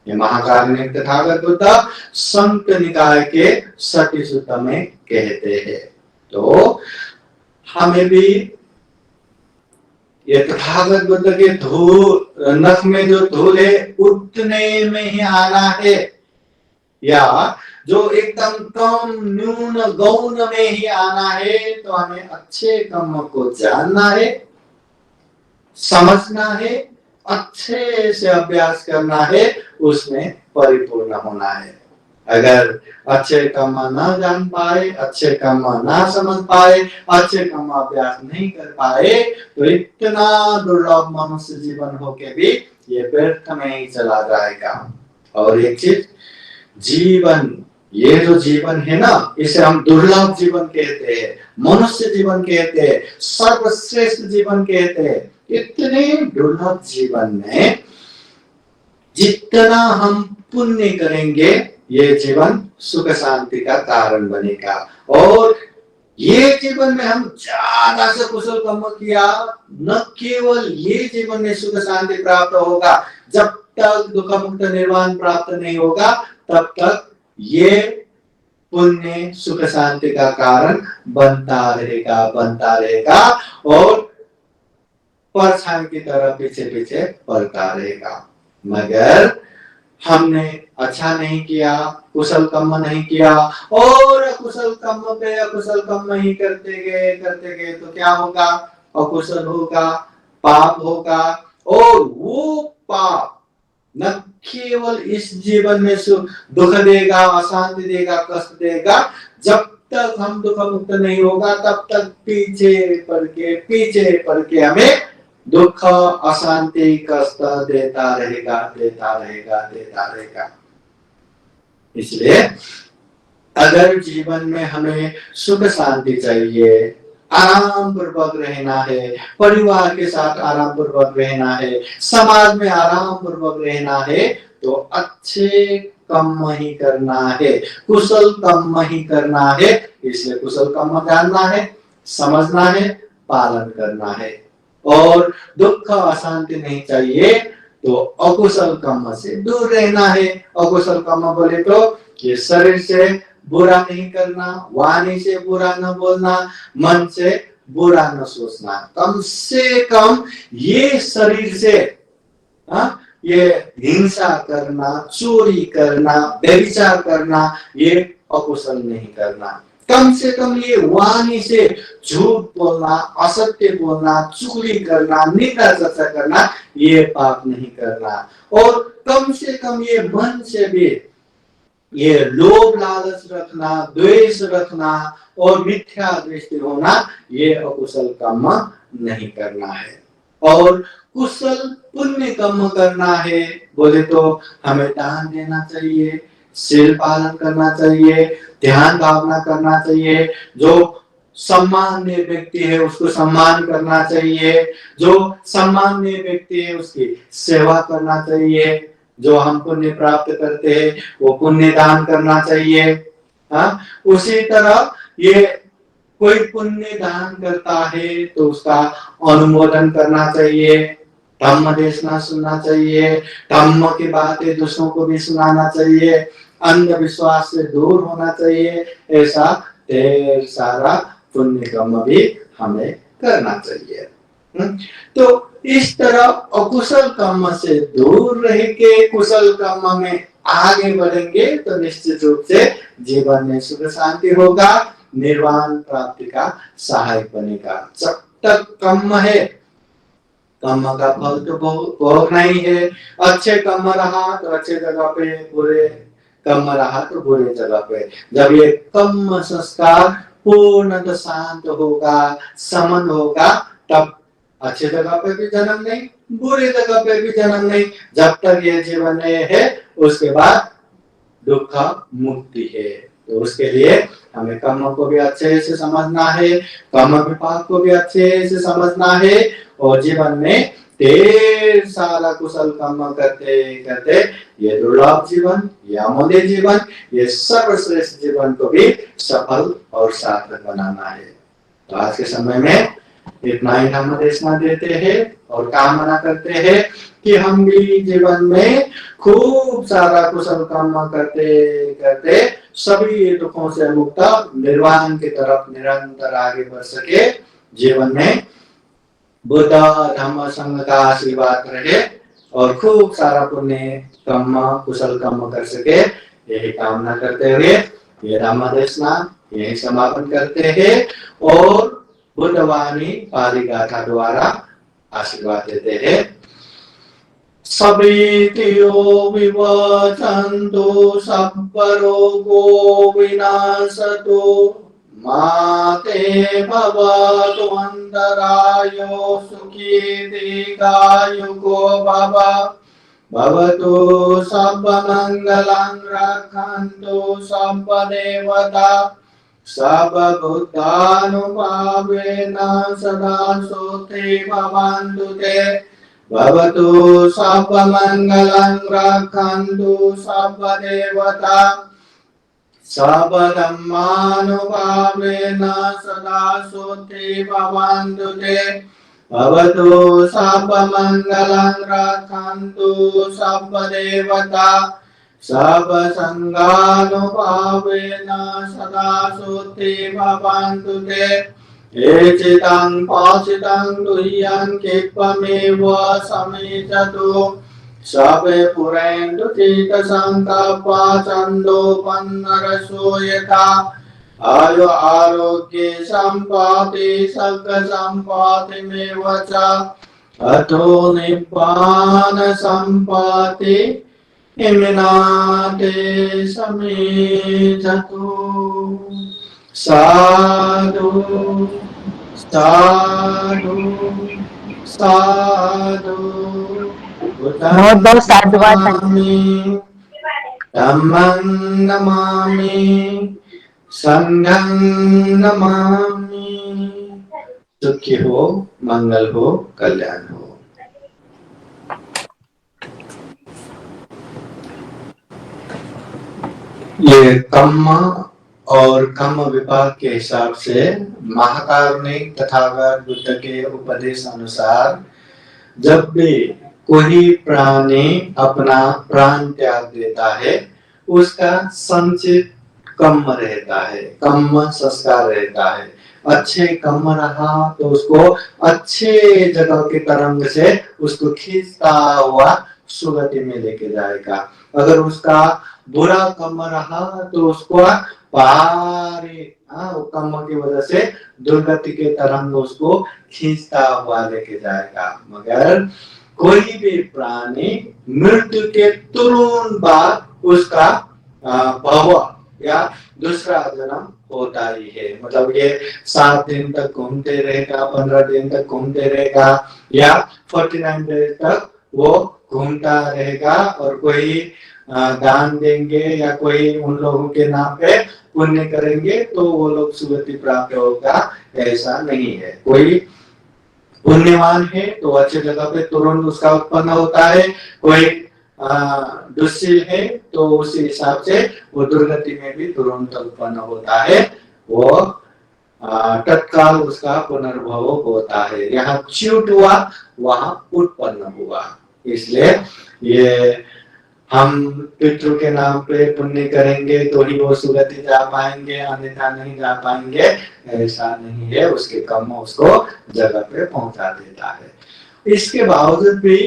ये महाकारुणिक तथागत बुद्ध संयुक्त निकाय के सती सूत्र में कहते हैं। तो हमें भी ये तथागत बुद्ध के नख में जो धूल है उतने में ही आना है, या जो एकदम कम, न्यून, गौण में ही आना है। तो हमें अच्छे कर्म को जानना है, समझना है, अच्छे से अभ्यास करना है, उसमें परिपूर्ण होना है। अगर अच्छे कर्म ना जान पाए, अच्छे कर्म ना समझ पाए, अच्छे कर्म अभ्यास नहीं कर पाए, तो इतना दुर्लभ मनुष्य जीवन होके भी ये व्यर्थ में ही चला जाएगा। और एक चीज, जीवन, ये जो जीवन है ना, इसे हम दुर्लभ जीवन कहते हैं, मनुष्य जीवन कहते हैं, सर्वश्रेष्ठ जीवन कहते हैं। इतने दुर्लभ जीवन में जितना हम पुण्य करेंगे, ये जीवन सुख शांति का कारण बनेगा। और ये जीवन में हम ज्यादा से कुशल कर्म किया, न केवल ये जीवन में सुख शांति प्राप्त होगा, जब तक दुख मुक्त निर्वाण प्राप्त नहीं होगा तब तक ये पुण्य सुख शांति का कारण बनता रहेगा और परछाई की तरह पीछे पीछे पड़ता रहेगा। मगर हमने अच्छा नहीं किया, कुशल कर्म नहीं किया और अकुशल कर्म पे अकुशल कर्म ही करते गए तो क्या होगा? अकुशल होगा, पाप होगा। और वो पाप न केवल इस जीवन में दुख देगा, अशांति देगा, कष्ट देगा, जब तक हम दुख मुक्त नहीं होगा तब तक पीछे पड़ के हमें दुख, अशांति, कष्ट देता रहेगा। इसलिए अगर जीवन में हमें सुख शांति चाहिए, आराम पूर्वक रहना है, परिवार के साथ आराम पूर्वक रहना है, समाज में आराम पूर्वक रहना है, तो अच्छे कर्म ही करना है, कुशल कर्म ही करना है। इसलिए कुशल कर्म जानना है, समझना है, पालन करना है। और दुख, अशांति नहीं चाहिए तो अकुशल कर्म से दूर रहना है। अकुशल कर्म बोले तो ये शरीर से बुरा नहीं करना, वाणी से बुरा न बोलना, मन से बुरा न सोचना। कम से कम ये शरीर से ये हिंसा करना, चोरी करना, व्यभिचार करना, ये अकुशल नहीं करना। कम से कम ये वाणी से झूठ बोलना, असत्य बोलना, चुगली करना, निंदा चर्चा करना, ये पाप नहीं करना। और कम से कम ये मन से भी ये लोभ लालच रखना, द्वेष रखना और मिथ्या दृष्टि होना, ये अकुशल कर्म नहीं करना है। और कुशल पुण्य कर्म करना है बोले तो हमें दान देना चाहिए, शील पालन करना चाहिए, ध्यान भावना करना चाहिए, जो सम्माननीय व्यक्ति है उसको सम्मान करना चाहिए, जो सम्माननीय व्यक्ति है उसकी सेवा करना चाहिए, जो हम पुण्य प्राप्त करते हैं वो पुण्य दान करना चाहिए। उसी तरह ये कोई पुण्य दान करता है तो उसका अनुमोदन करना चाहिए, धम्म देशना सुनना चाहिए, धम्म की बातें दूसरों को भी सुनाना चाहिए, अंधविश्वास से दूर होना चाहिए। ऐसा ढेर सारा पुण्य कर्म भी हमें करना चाहिए। तो इस तरह अकुशल कर्म से दूर रह के कुशल कर्म में आगे बढ़ेंगे तो निश्चित रूप से जीवन में सुख शांति होगा, निर्वाण प्राप्ति का सहायक बनेगा। जब तक कर्म है कर्म का फल तो भोगना ही है। अच्छे कर्म रहा तो अच्छे जगह पे, बुरे कर्म रहा तो बुरे जगह पे। जब ये कर्म संस्कार पूर्णतः शांत होगा, समन होगा, तब अच्छे जगह पे भी जन्म नहीं, बुरी जगह पे भी जन्म नहीं। जब तक ये जीवन में है उसके बाद दुख मुक्ति है। तो उसके लिए हमें कर्म को भी अच्छे से समझना है, कर्म विपाक को भी अच्छे से समझना है, और जीवन में ढेर सारा कुशल कर्म करते करते ये दुर्लभ जीवन, ये अमूल्य जीवन, ये सर्वश्रेष्ठ जीवन को भी सफल और सार्थक बनाना है। तो आज के समय में इतना ही हम देशना देते हैं और कामना करते हैं कि हम भी जीवन में खूब सारा कुशल कर्म करते करते सभी दुखों से मुक्त निर्वाण की तरफ निरंतर आगे बढ़ सके। जीवन में बुद्ध धम्म संघ का आशीर्वाद रहे और खूब सारा पुण्य कर्म कुशल कर्म कर सके, यही कामना करते हुए ये रामदेशना यही समापन करते हैं और बुद्धवाणी पाली गाथा द्वारा आशीर्वाद देते हैं। सभीतियो विवचन्तु सब्बरोगो विनाशतु माते भवतु अन्तरायो सुखी दीर्घायुको भव भवतु सर्वमङ्गलं रक्षन्तु सर्वदेवता सर्वभूतानुभावेन सदा सुखी भवन्तु ते भवतु सर्वमङ्गलं रक्षन्तु सर्वदेवता सर्वधर्मानुभावेन सदा सुखी भवन्तु ते भवतु सर्वमङ्गलं रक्षन्तु सर्वदेवता सर्वसङ्गानुभावेन सदा सुखी भवन्तु ते एचितं पाचितं तुह्यं क्षिप्रमेव समेचतु सवे पुरेन्दु चित्तसङ्कल्पा छन्दोपन्नरसो यथा आयु आरोग्ये सम्पत्ति सर्गसम्पत्तिमेव च अतो निब्बान सम्पत्ति इमिनाते समेचतु। साधु साधु साधु बहुत बहुत साधुवाद। धम्मं नमामि संघं नमामि। सुखी हो, मंगल हो, कल्याण हो। ये कर्म और कर्म विपाक के हिसाब से महाकारुणिक तथागत बुद्ध के उपदेश अनुसार जब भी कोई प्राणी अपना प्राण त्याग देता है उसका संचित कर्म रहता है, कर्म संस्कार रहता है। अच्छे कर्म रहा तो उसको अच्छे जगह के तरंग से उसको खींचता हुआ सुगति में लेके जाएगा। अगर उसका बुरा कर्म रहा तो उसको भारी कर्म की वजह से दुर्गति के तरंग उसको खींचता हुआ लेके जाएगा। मगर कोई भी प्राणी मृत्यु के तुरंत बाद उसका भव या दूसरा जन्म होता ही है। मतलब ये 7 दिन तक घूमते रहेगा, 15 दिन तक घूमते रहेगा या 49 डेज तक वो घूमता रहेगा। और कोई दान देंगे या कोई उन लोगों के नाम पे पुण्य करेंगे तो वो लोग सुगति प्राप्त होगा, ऐसा नहीं है। कोई पुण्यवान है तो अच्छे जगह पे तुरंत उसका उत्पन्न होता है, कोई दुष्शील है तो उसी हिसाब से वो दुर्गति में भी तुरंत उत्पन्न होता है, वो तत्काल उसका पुनर्भव होता है। यहाँ च्युत हुआ वहां उत्पन्न हुआ। इसलिए ये हम पितृ के नाम पे पुण्य करेंगे तो ही वो सुगति जा पाएंगे, अन्यथा नहीं जा पाएंगे, ऐसा नहीं है। उसके कर्म उसको जगह पे पहुंचा देता है। इसके बावजूद भी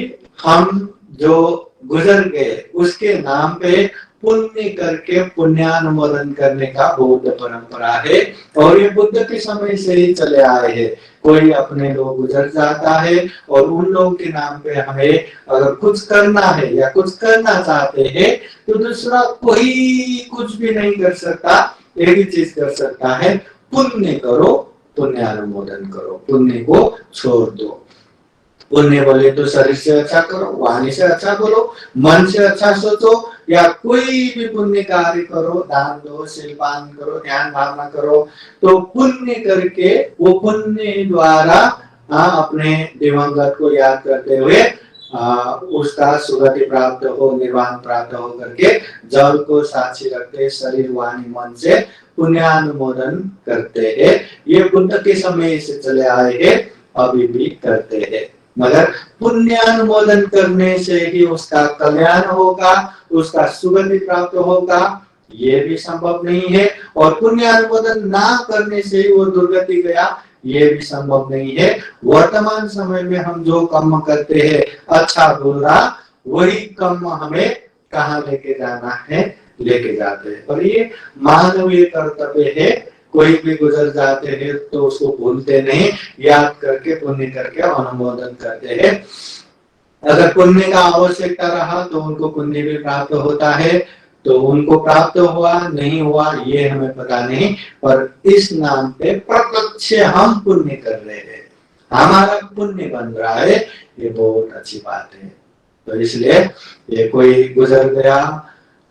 हम जो गुजर गए उसके नाम पे पुण्य करके पुण्यानुमोदन करने का बौद्ध परंपरा है और ये बुद्ध के समय से ही चले आए हैं। कोई अपने लोग गुजर जाता है और उन लोगों के नाम पे हमें अगर कुछ करना है या कुछ करना चाहते हैं तो दूसरा कोई कुछ भी नहीं कर सकता। एक ही चीज कर सकता है, पुण्य करो, पुण्यानुमोदन करो, पुण्य को छोड़ दो। पुण्य बोले तो शरीर से अच्छा करो, वाणी से अच्छा बोलो, मन से अच्छा सोचो, या कोई भी पुण्य कार्य करो, दान दो, शिल्पान करो, ध्यान भावना करो। तो पुण्य करके वो पुण्य द्वारा अपने दिवंगत को याद करते हुए उसका सुगति प्राप्त हो, निर्वाण प्राप्त हो करके जल को साक्षी रखते शरीर वाणी मन से पुण्यानुमोदन करते हैं। ये बुद्ध के समय से चले आए हैं, अभी भी करते हैं। मगर पुण्यानुमोदन करने से ही उसका कल्याण होगा, उसका सुगति प्राप्त होगा, ये भी संभव नहीं है। और पुण्यानुमोदन ना करने से ही वो दुर्गति गया, ये भी संभव नहीं है। वर्तमान समय में हम जो कर्म करते हैं अच्छा बुरा, वही कर्म हमें कहाँ लेके जाना है, लेके जाते हैं। और ये मानवीय कर्तव्य है। कोई भी गुजर जाते हैं तो उसको भूलते नहीं, याद करके पुण्य करके अनुमोदन करते हैं। अगर पुण्य का आवश्यकता रहा तो उनको पुण्य भी प्राप्त होता है, तो उनको प्राप्त हुआ नहीं हुआ ये हमें पता नहीं, पर इस नाम पे प्रत्यक्ष हम पुण्य कर रहे हैं, हमारा पुण्य बन रहा है, ये बहुत अच्छी बात है। तो इसलिए ये कोई गुजर गया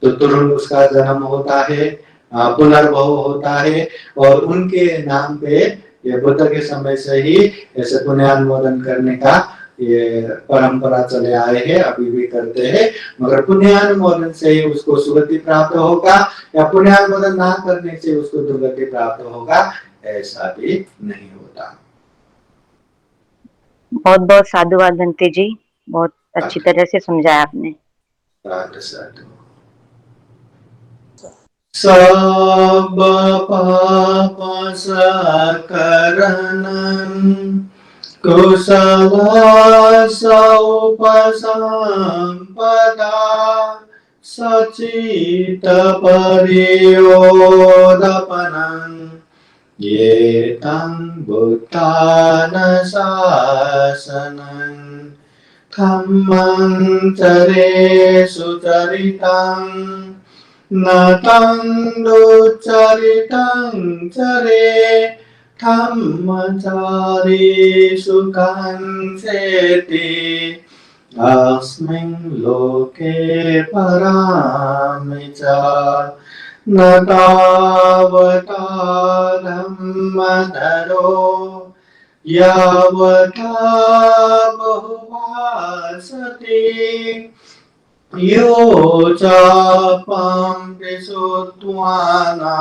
तो तुरंत उसका जन्म होता है, पुनर्भव होता है, और उनके नाम पे ये बुद्ध के समय से ही ऐसे पुण्यानुमोदन करने का ये परंपरा चले आए हैं, अभी भी करते हैं। मगर पुण्यानुमोदन से ही उसको सुगति प्राप्त होगा या पुण्यानुमोदन ना करने से उसको दुर्गति प्राप्त होगा, ऐसा भी नहीं होता। बहुत बहुत साधुवाद भंते जी, बहुत अच्छी तरह से समझाया आपने। साधु साधु। सब पाप सकरणं कुशल सौपसंपदा सचित परियोदपनं ये तं भूतान शासनं धम्मं चरेषु चरितं न तं दुच्चरितं चरे धम्मचारीषु कंसेति अस्मिन् लोके परामि च न तावता धम्मधरो यावता बहुभाषते यो चापं प्रसुत्वाना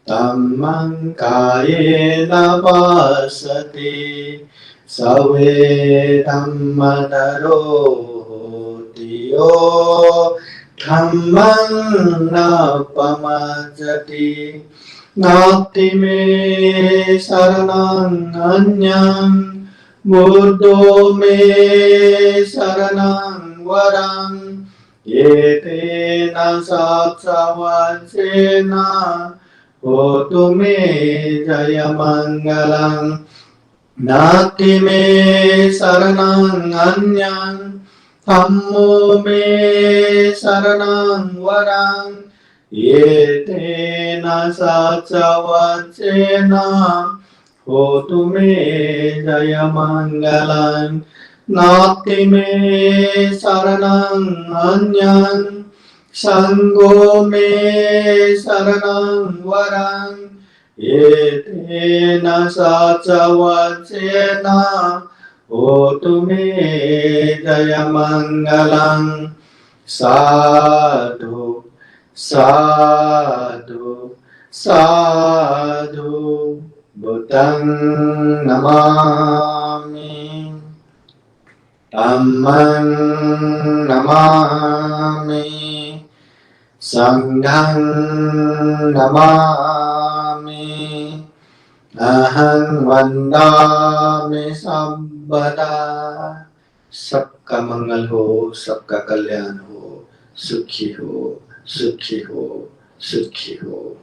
धम्मं कायेन पश्यति सवे धम्मधरो होति यो धम्मं न पमज्जति नास्ति मे शरणं अन्यं बुद्धो मे शरणं वरं एतेन सत्सवचेन होतु मे जयमङ्गलं नास्ति मे शरणं अन्यं धम्मो मे शरणं वरं एतेन सत्सवचेन होतु मे जयमङ्गलं नास्ति मे शरणं अन्यं संगो मे शरणं वरं एतेन सत्सवचेन होतु मे जयमङ्गलं साधु साधु साधु बुद्धं नमामि धम्मं नमामि संघं नमामि अहं वन्दामि सर्वदा। सबका मंगल हो, सबका कल्याण हो, सुखी हो। सुखी हो, सुखी हो।